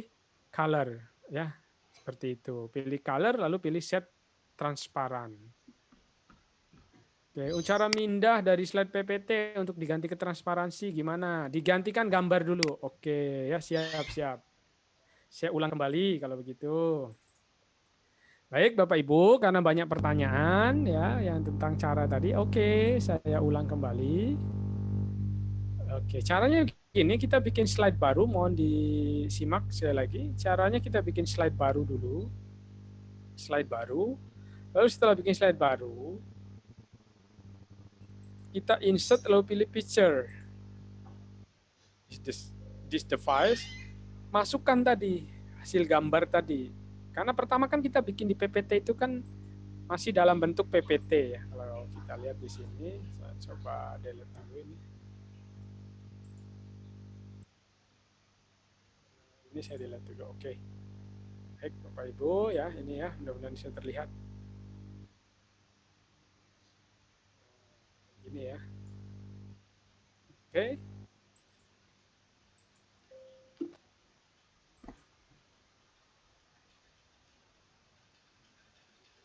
color ya. Seperti itu. Pilih color lalu pilih set transparan. Oke, cara mindah dari slide PPT untuk diganti ke transparansi gimana? Digantikan gambar dulu. Oke, ya siap-siap. Saya ulang kembali kalau begitu. Baik, Bapak Ibu, karena banyak pertanyaan ya yang tentang cara tadi. Oke, saya ulang kembali. Oke, caranya begini, kita bikin slide baru, mohon disimak sekali lagi. Caranya kita bikin slide baru dulu. Slide baru. Lalu setelah bikin slide baru, kita insert lalu pilih picture. This device. Masukkan tadi hasil gambar tadi. Karena pertama kan kita bikin di PPT itu kan masih dalam bentuk PPT ya. Kalau kita lihat di sini, saya coba delete dulu ini. Ini saya delete dulu, oke. Baik, Bapak Ibu ya, ini ya, mudah-mudahan bisa terlihat. Ini ya. Oke.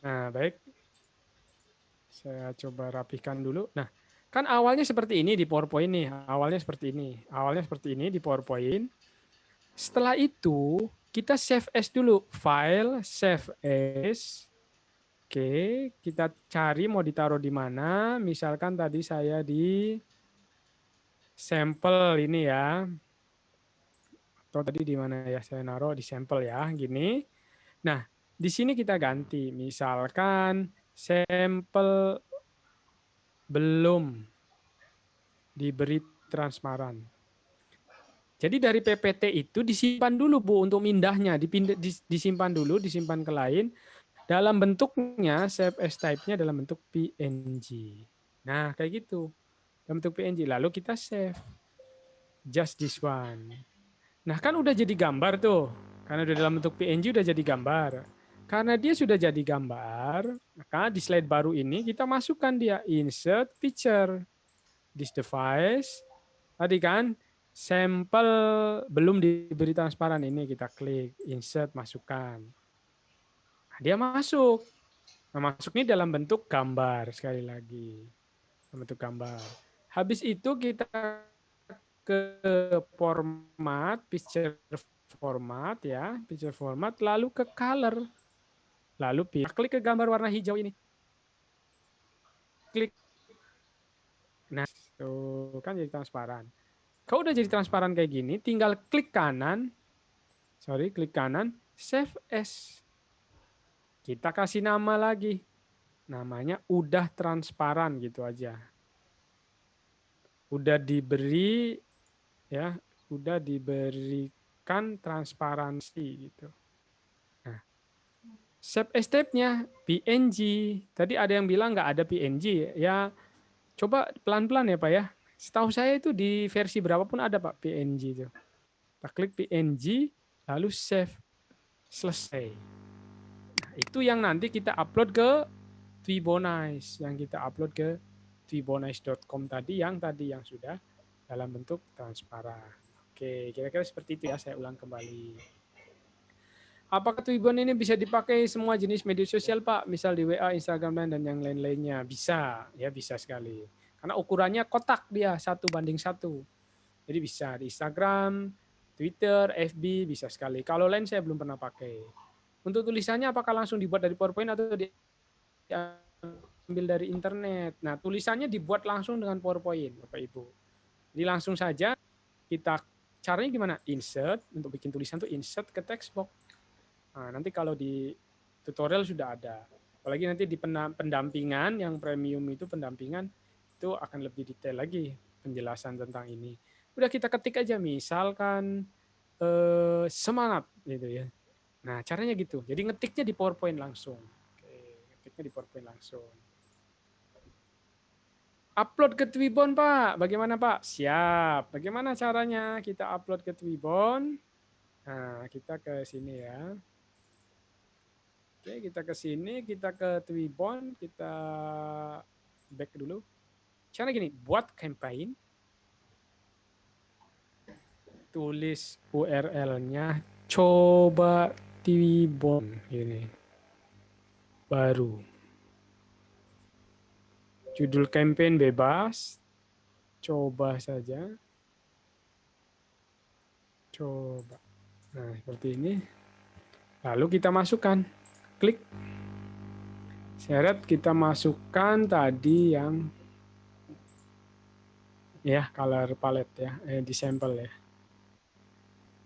Nah, baik. Saya coba rapikan dulu. Nah, kan awalnya seperti ini di PowerPoint nih. Awalnya seperti ini. Awalnya seperti ini di PowerPoint. Setelah itu, kita save as dulu. File, save as. Oke, kita cari mau ditaruh di mana. Misalkan tadi saya di sampel ini ya. Atau tadi di mana ya? Saya naruh di sampel ya, gini. Nah, di sini kita ganti. Misalkan sampel belum diberi transparan. Jadi dari PPT itu disimpan dulu Bu untuk mindahnya, disimpan dulu, disimpan ke lain. Dalam bentuknya save as type-nya dalam bentuk PNG. Nah, kayak gitu. Dalam bentuk PNG. Lalu kita save. Just this one. Nah, kan udah jadi gambar tuh. Karena udah dalam bentuk PNG udah jadi gambar. Karena dia sudah jadi gambar, maka di slide baru ini kita masukkan dia insert picture. This device. Tadi kan sampel belum diberi transparan, ini kita klik insert masukkan. Nah, dia masuk. Nah, masuk ini dalam bentuk gambar sekali lagi. Dalam bentuk gambar. Habis itu kita ke format, picture format ya, picture format, lalu ke color. Lalu klik ke gambar warna hijau ini. Klik. Nah, tuh kan jadi transparan. Kalau udah jadi transparan kayak gini, tinggal klik kanan, klik kanan, save as. Kita kasih nama lagi. Namanya udah transparan gitu aja. udah diberi ya, udah diberikan transparansi gitu. Nah, step-stepnya PNG. Tadi ada yang bilang nggak ada PNG. Ya, coba pelan-pelan ya Pak ya. Setahu saya itu di versi berapapun ada Pak PNG itu. Kita klik PNG, lalu save, selesai. Nah, itu yang nanti kita upload ke Twibonice, yang kita upload ke twibonice.com tadi yang sudah dalam bentuk transparan. Oke, kira-kira seperti itu ya, saya ulang kembali. Apakah Twibbon ini bisa dipakai semua jenis media sosial, Pak? Misal di WA, Instagram, dan yang lain-lainnya. Bisa, ya bisa sekali. Karena ukurannya kotak dia, 1:1. Jadi bisa di Instagram, Twitter, FB, bisa sekali. Kalau lain saya belum pernah pakai. Untuk tulisannya apakah langsung dibuat dari PowerPoint atau diambil dari internet? Nah, tulisannya dibuat langsung dengan PowerPoint, Bapak Ibu. Jadi langsung saja kita, caranya gimana? Insert, untuk bikin tulisan tuh insert ke text box. Nah, nanti kalau di tutorial sudah ada. Apalagi nanti di pendampingan yang premium itu pendampingan itu akan lebih detail lagi penjelasan tentang ini. Udah kita ketik aja misalkan semangat gitu ya. Nah, caranya gitu. Jadi ngetiknya di PowerPoint langsung. Oke, ngetiknya di PowerPoint langsung. Upload ke Twibon, Pak. Bagaimana, Pak? Siap. Bagaimana caranya kita upload ke Twibon? Nah, kita ke sini ya. Oke, kita ke sini, kita ke Twibon, kita back dulu. Cara gini, buat campaign, tulis URL-nya, coba Twibon, ini baru. Judul campaign bebas, coba saja. Coba. Nah, seperti ini. Lalu kita masukkan, klik. Seret kita masukkan tadi yang ya color palette ya, di sampel ya.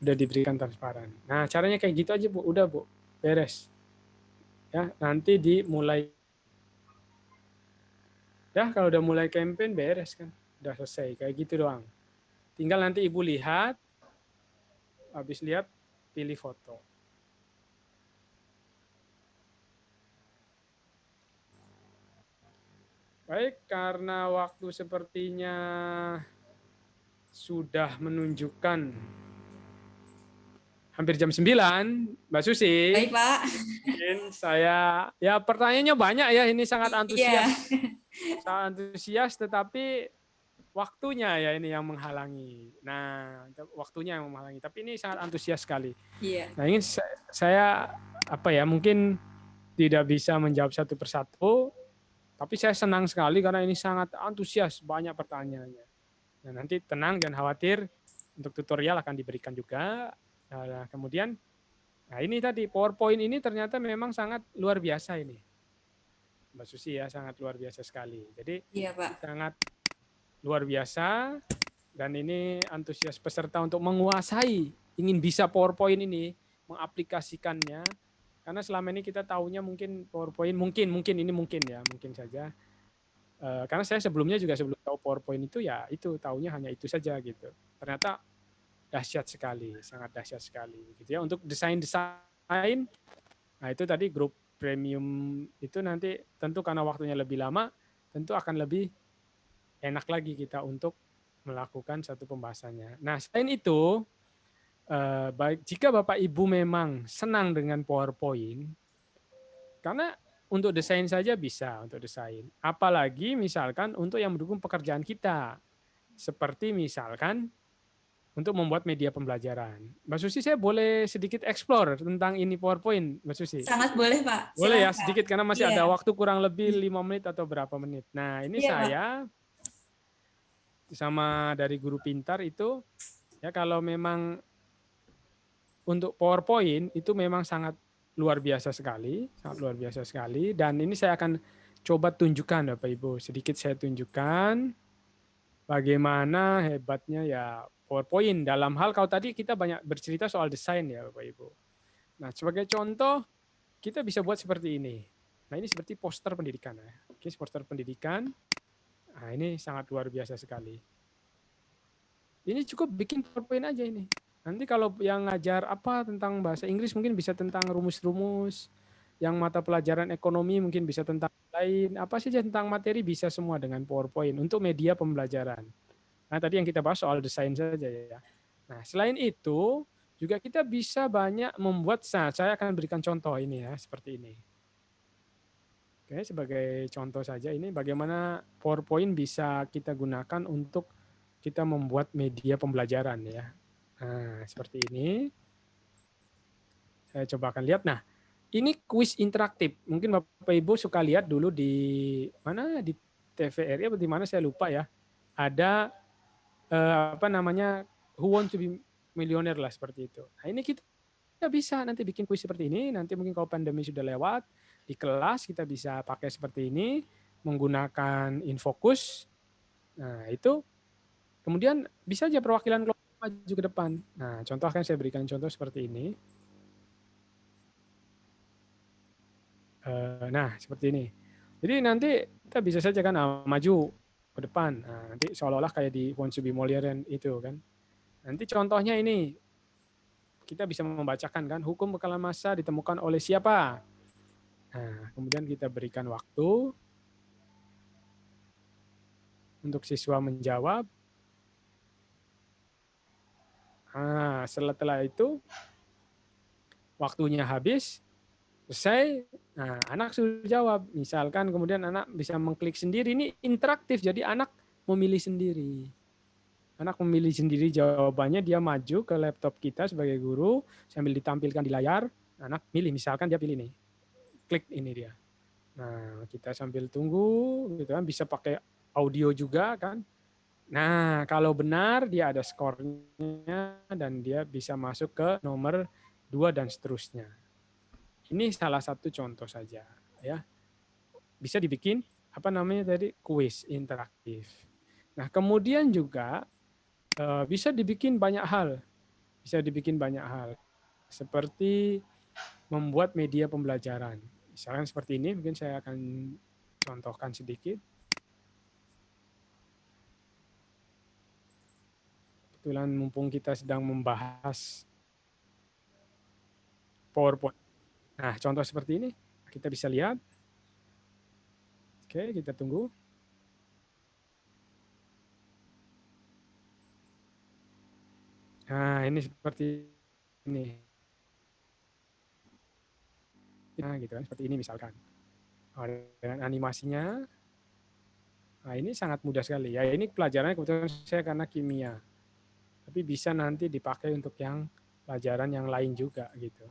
Udah diberikan transparan. Nah, caranya kayak gitu aja, Bu. Udah, Bu. Beres. Ya, nanti dimulai. Ya, kalau udah mulai campaign beres kan. Udah selesai kayak gitu doang. Tinggal nanti Ibu lihat, habis lihat pilih foto. Baik, karena waktu sepertinya sudah menunjukkan hampir jam 9, Mbak Susi. Baik, Pak. Mungkin saya, ya pertanyaannya banyak ya, ini sangat Iya. antusias. Sangat antusias, tetapi waktunya ya ini yang menghalangi. Nah, waktunya yang menghalangi. Tapi ini sangat antusias sekali. Iya. Nah, ingin saya apa ya, mungkin tidak bisa menjawab satu persatu, tapi saya senang sekali karena ini sangat antusias, banyak pertanyaannya. Nah, nanti tenang, jangan khawatir, untuk tutorial akan diberikan juga. Nah, kemudian, nah ini tadi PowerPoint ini ternyata memang sangat luar biasa ini, Mbak Susi ya, sangat luar biasa sekali. Jadi Iya, Pak. sangat luar biasa, dan ini antusias peserta untuk menguasai, ingin bisa PowerPoint ini, mengaplikasikannya. Karena selama ini kita tahunya mungkin PowerPoint, mungkin ini mungkin ya, mungkin saja. Karena saya sebelumnya juga sebelum tahu PowerPoint itu ya itu tahunya hanya itu saja gitu. Ternyata dahsyat sekali, sangat dahsyat sekali gitu ya. Untuk desain, nah itu tadi grup premium itu nanti tentu karena waktunya lebih lama, tentu akan lebih enak lagi kita untuk melakukan satu pembahasannya. Nah, selain itu, baik jika Bapak Ibu memang senang dengan PowerPoint, karena untuk desain saja bisa, untuk desain. Apalagi misalkan untuk yang mendukung pekerjaan kita, seperti misalkan untuk membuat media pembelajaran. Mbak Susi, saya boleh sedikit explore tentang ini PowerPoint, Mbak Susi? Sangat boleh, Pak. Boleh ya, Silakan. sedikit, karena masih Iya. ada waktu kurang lebih 5 menit atau berapa menit. Nah, ini Iya, Pak. saya sama dari Guru Pintar itu, ya kalau memang untuk PowerPoint itu memang sangat luar biasa sekali, sangat luar biasa sekali. Dan ini saya akan coba tunjukkan, Bapak Ibu. Sedikit saya tunjukkan bagaimana hebatnya ya PowerPoint dalam hal, kalau tadi kita banyak bercerita soal desain ya Bapak Ibu. Nah, sebagai contoh kita bisa buat seperti ini. Nah, ini seperti poster pendidikan ya. Oke, poster pendidikan. Nah, ini sangat luar biasa sekali. Ini cukup bikin PowerPoint aja ini. Nanti kalau yang ngajar apa tentang bahasa Inggris mungkin bisa tentang rumus-rumus, yang mata pelajaran ekonomi mungkin bisa tentang lain, apa saja tentang materi bisa semua dengan PowerPoint untuk media pembelajaran. Nah, tadi yang kita bahas soal desain saja ya. Nah, selain itu juga kita bisa banyak membuat, saya akan berikan contoh ini ya, seperti ini. Oke, sebagai contoh saja ini bagaimana PowerPoint bisa kita gunakan untuk kita membuat media pembelajaran ya. Nah, seperti ini. Saya coba akan lihat. Nah, ini kuis interaktif. Mungkin Bapak Ibu suka lihat dulu di mana, di TVRI atau di mana saya lupa ya. Ada apa namanya, Who Want to be Millionaire lah seperti itu. Nah, ini kita bisa nanti bikin kuis seperti ini. Nanti mungkin kalau pandemi sudah lewat, di kelas kita bisa pakai seperti ini, menggunakan infocus. Nah, itu kemudian bisa aja perwakilan kelompok maju ke depan. Nah, contoh akan saya berikan contoh seperti ini. Nah, seperti ini. Jadi nanti kita bisa saja kan maju ke depan. Nah, nanti seolah-olah kayak di Want to be Molière itu kan. Nanti contohnya ini kita bisa membacakan kan, hukum bekalan massa ditemukan oleh siapa. Nah, kemudian kita berikan waktu untuk siswa menjawab. Nah, setelah itu waktunya habis, selesai. Nah, anak sudah jawab. Misalkan kemudian anak bisa mengklik sendiri. Ini interaktif, jadi anak memilih sendiri. Anak memilih sendiri jawabannya, dia maju ke laptop kita sebagai guru, sambil ditampilkan di layar, anak milih, misalkan dia pilih nih, klik ini dia. Nah, kita sambil tunggu, gitu kan, bisa pakai audio juga kan. Nah, kalau benar dia ada skornya dan dia bisa masuk ke nomor 2 dan seterusnya. Ini salah satu contoh saja ya. Bisa dibikin apa namanya tadi, kuis interaktif. Nah, kemudian juga bisa dibikin banyak hal. Bisa dibikin banyak hal. Seperti membuat media pembelajaran. Misalkan seperti ini, mungkin saya akan contohkan sedikit. Kebetulan mumpung kita sedang membahas PowerPoint. Nah, contoh seperti ini kita bisa lihat. Oke, kita tunggu. Nah, ini seperti ini. Nah, gitu kan, seperti ini misalkan. Dengan animasinya, nah ini sangat mudah sekali. Ya, ini pelajarannya kebetulan saya karena kimia. Tapi bisa nanti dipakai untuk yang pelajaran yang lain juga gitu.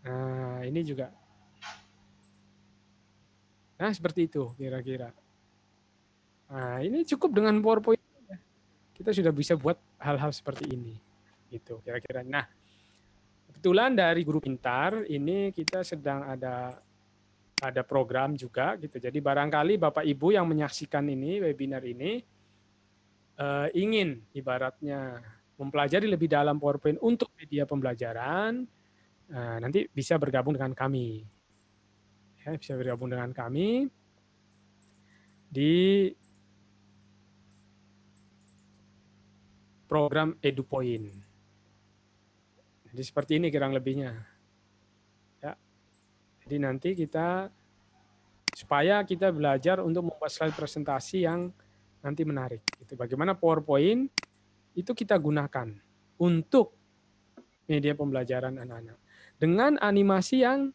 Nah, ini juga. Nah, seperti itu kira-kira. Nah, ini cukup dengan PowerPoint. Kita sudah bisa buat hal-hal seperti ini. Gitu kira-kira. Nah, kebetulan dari Guru Pintar ini kita sedang ada program juga gitu. Jadi barangkali Bapak Ibu yang menyaksikan ini webinar ini ingin ibaratnya mempelajari lebih dalam PowerPoint untuk media pembelajaran, nanti bisa bergabung dengan kami. Ya, bisa bergabung dengan kami di program EduPoint. Jadi seperti ini kurang lebihnya. Ya. Jadi nanti kita supaya kita belajar untuk membuat slide presentasi yang nanti menarik. Itu bagaimana PowerPoint itu kita gunakan untuk media pembelajaran anak-anak dengan animasi yang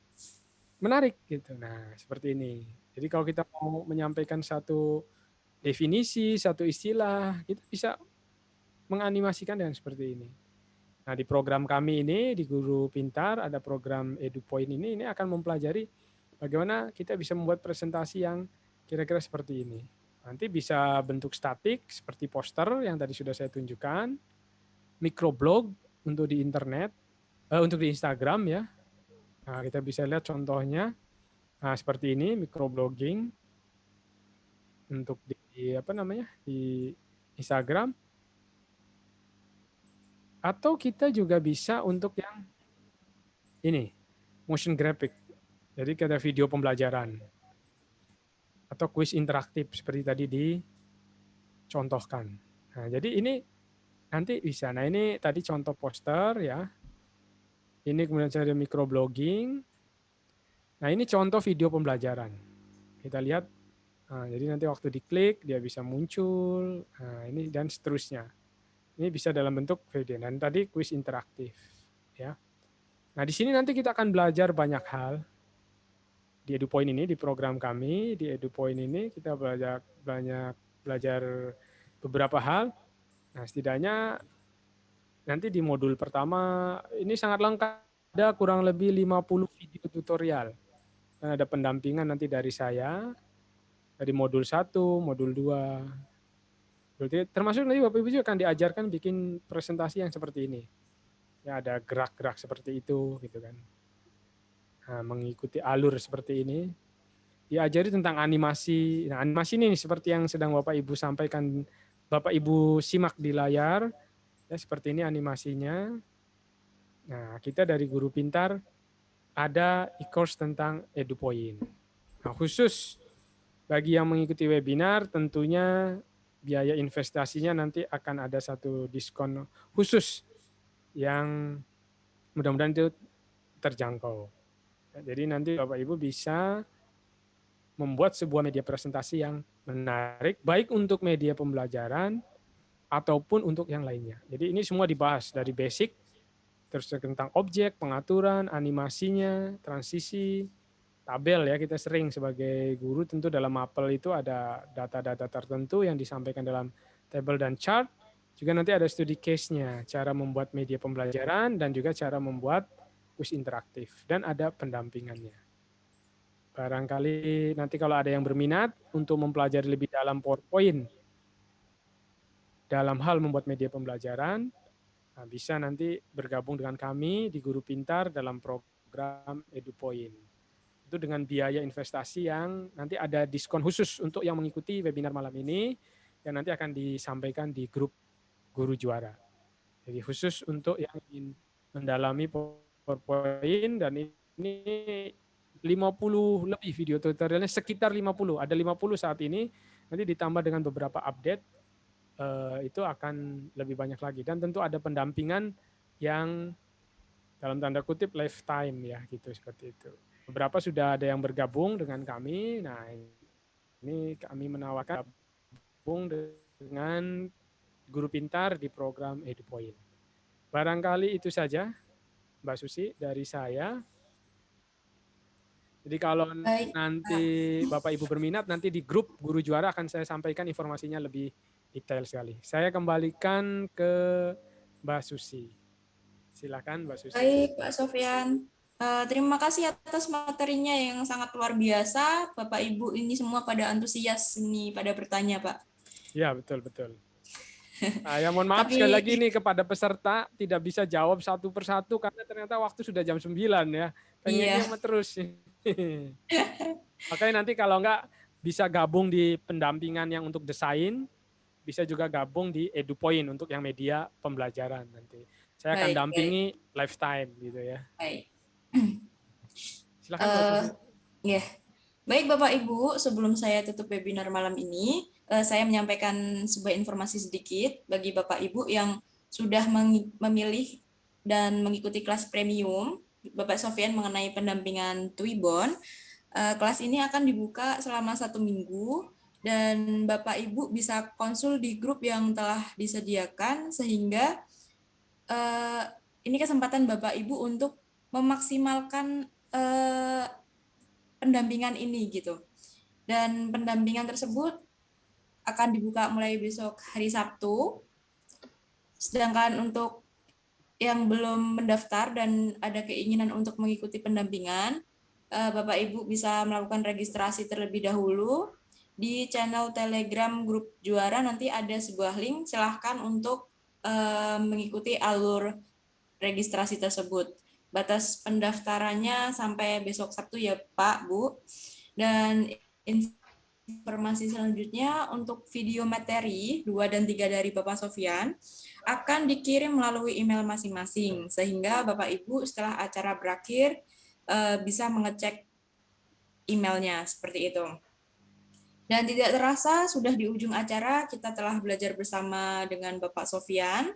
menarik gitu. Nah, seperti ini. Jadi kalau kita mau menyampaikan satu definisi, satu istilah, kita bisa menganimasikan dengan seperti ini. Nah, di program kami ini di Guru Pintar ada program EduPoint ini akan mempelajari bagaimana kita bisa membuat presentasi yang kira-kira seperti ini. Nanti bisa bentuk statik seperti poster yang tadi sudah saya tunjukkan, microblog untuk di internet, untuk di Instagram ya. Nah, kita bisa lihat contohnya. Nah, seperti ini microblogging untuk di apa namanya? Di Instagram. Atau kita juga bisa untuk yang ini, motion graphic. Jadi ada video pembelajaran atau kuis interaktif seperti tadi dicontohkan. Nah, jadi ini nanti bisa. Nah, ini tadi contoh poster ya. Ini kemudian saya ada microblogging. Nah, ini contoh video pembelajaran. Kita lihat, nah, jadi nanti waktu diklik dia bisa muncul, nah, ini dan seterusnya. Ini bisa dalam bentuk video dan tadi kuis interaktif, ya. Nah, di sini nanti kita akan belajar banyak hal di EduPoint ini, di program kami di EduPoint ini kita belajar beberapa hal. Nah, setidaknya nanti di modul pertama ini sangat lengkap, ada kurang lebih 50 video tutorial. Dan ada pendampingan nanti dari saya, dari modul 1, modul 2. Termasuk nanti Bapak Ibu juga akan diajarkan bikin presentasi yang seperti ini. Ya, ada gerak-gerak seperti itu gitu kan. Nah, mengikuti alur seperti ini. Diajari tentang animasi. Nah, animasi ini seperti yang sedang Bapak Ibu sampaikan, Bapak Ibu simak di layar. Ya, seperti ini animasinya. Nah, kita dari Guru Pintar ada e-course tentang EduPoint. Nah, khusus bagi yang mengikuti webinar tentunya biaya investasinya nanti akan ada satu diskon khusus yang mudah-mudahan itu terjangkau. Jadi nanti Bapak Ibu bisa membuat sebuah media presentasi yang menarik, baik untuk media pembelajaran ataupun untuk yang lainnya. Jadi ini semua dibahas dari basic, terus tentang objek, pengaturan, animasinya, transisi, tabel ya. Kita sering sebagai guru tentu dalam mapel itu ada data-data tertentu yang disampaikan dalam tabel dan chart. Juga nanti ada studi case-nya, cara membuat media pembelajaran dan juga cara membuat kuis interaktif. Dan ada pendampingannya. Barangkali nanti kalau ada yang berminat untuk mempelajari lebih dalam PowerPoint, dalam hal membuat media pembelajaran, bisa nanti bergabung dengan kami di Guru Pintar dalam program EduPoint. Itu dengan biaya investasi yang nanti ada diskon khusus untuk yang mengikuti webinar malam ini, yang nanti akan disampaikan di grup Guru Juara. Jadi khusus untuk yang ingin mendalami PowerPoint, dan ini 50 lebih video tutorialnya, sekitar 50. Ada 50 saat ini, nanti ditambah dengan beberapa update, itu akan lebih banyak lagi. Dan tentu ada pendampingan yang dalam tanda kutip lifetime ya, gitu, seperti itu. Beberapa sudah ada yang bergabung dengan kami. Nah, ini kami menawarkan gabung dengan Guru Pintar di program EduPoint. Barangkali itu saja, Mbak Susi, dari saya. Jadi kalau Baik, nanti Pak. Bapak Ibu berminat, nanti di grup Guru Juara akan saya sampaikan informasinya lebih detail sekali. Saya kembalikan ke Mbak Susi. Silakan Mbak Susi. Baik, Pak Sofyan. Terima kasih atas materinya yang sangat luar biasa. Bapak Ibu ini semua pada antusias ini pada bertanya, Pak. Ya, betul-betul. Ya, mohon maaf sekali Tapi lagi nih kepada peserta, tidak bisa jawab satu persatu karena ternyata waktu sudah jam 9 ya. Pengennya iya, terus. Makanya nanti kalau enggak bisa gabung di pendampingan yang untuk desain, bisa juga gabung di EduPoint untuk yang media pembelajaran nanti. Saya akan baik, baik, dampingi lifetime gitu ya. baik. Silakan Mbak Eh, Susi. ya, baik Bapak Ibu, sebelum saya tutup webinar malam ini, saya menyampaikan sebuah informasi sedikit bagi Bapak Ibu yang sudah memilih dan mengikuti kelas premium Bapak Sofyan mengenai pendampingan Twibbon. Kelas ini akan dibuka selama 1 minggu dan Bapak Ibu bisa konsul di grup yang telah disediakan sehingga ini kesempatan Bapak Ibu untuk memaksimalkan pendampingan ini gitu. Dan pendampingan tersebut akan dibuka mulai besok hari Sabtu. Sedangkan untuk yang belum mendaftar dan ada keinginan untuk mengikuti pendampingan, Bapak Ibu bisa melakukan registrasi terlebih dahulu di channel Telegram Grup Juara. Nanti ada sebuah link, silahkan untuk mengikuti alur registrasi tersebut. Batas pendaftarannya sampai besok Sabtu ya Pak, Bu. Dan informasi selanjutnya untuk video materi 2 dan 3 dari Bapak Sofyan akan dikirim melalui email masing-masing sehingga Bapak Ibu setelah acara berakhir bisa mengecek emailnya seperti itu. Dan tidak terasa sudah di ujung acara, kita telah belajar bersama dengan Bapak Sofyan.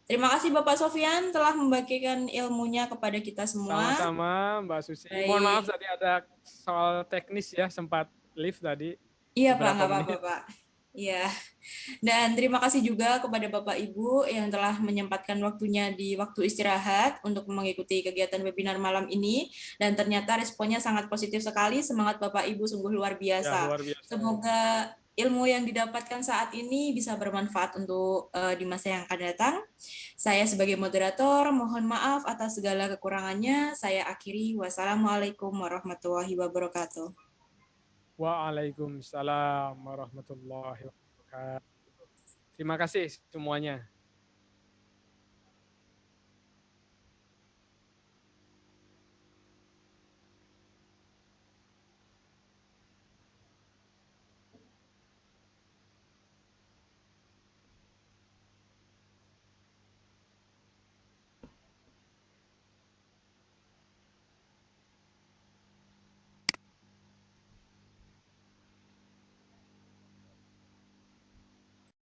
Terima kasih Bapak Sofyan telah membagikan ilmunya kepada kita semua. Sama-sama Mbak Susi. Mohon maaf Baik. tadi ada soal teknis ya, sempat lift tadi Iya Pak, beberapa nggak apa-apa menit. Pak. Iya. Dan terima kasih juga kepada Bapak Ibu yang telah menyempatkan waktunya di waktu istirahat untuk mengikuti kegiatan webinar malam ini. Dan ternyata responnya sangat positif sekali. Semangat Bapak Ibu sungguh luar Ya, biasa. luar biasa. Semoga ilmu yang didapatkan saat ini bisa bermanfaat untuk di masa yang akan datang. Saya sebagai moderator mohon maaf atas segala kekurangannya. Saya akhiri. Wassalamualaikum warahmatullahi wabarakatuh. Waalaikumsalam warahmatullahi wabarakatuh. Terima kasih semuanya.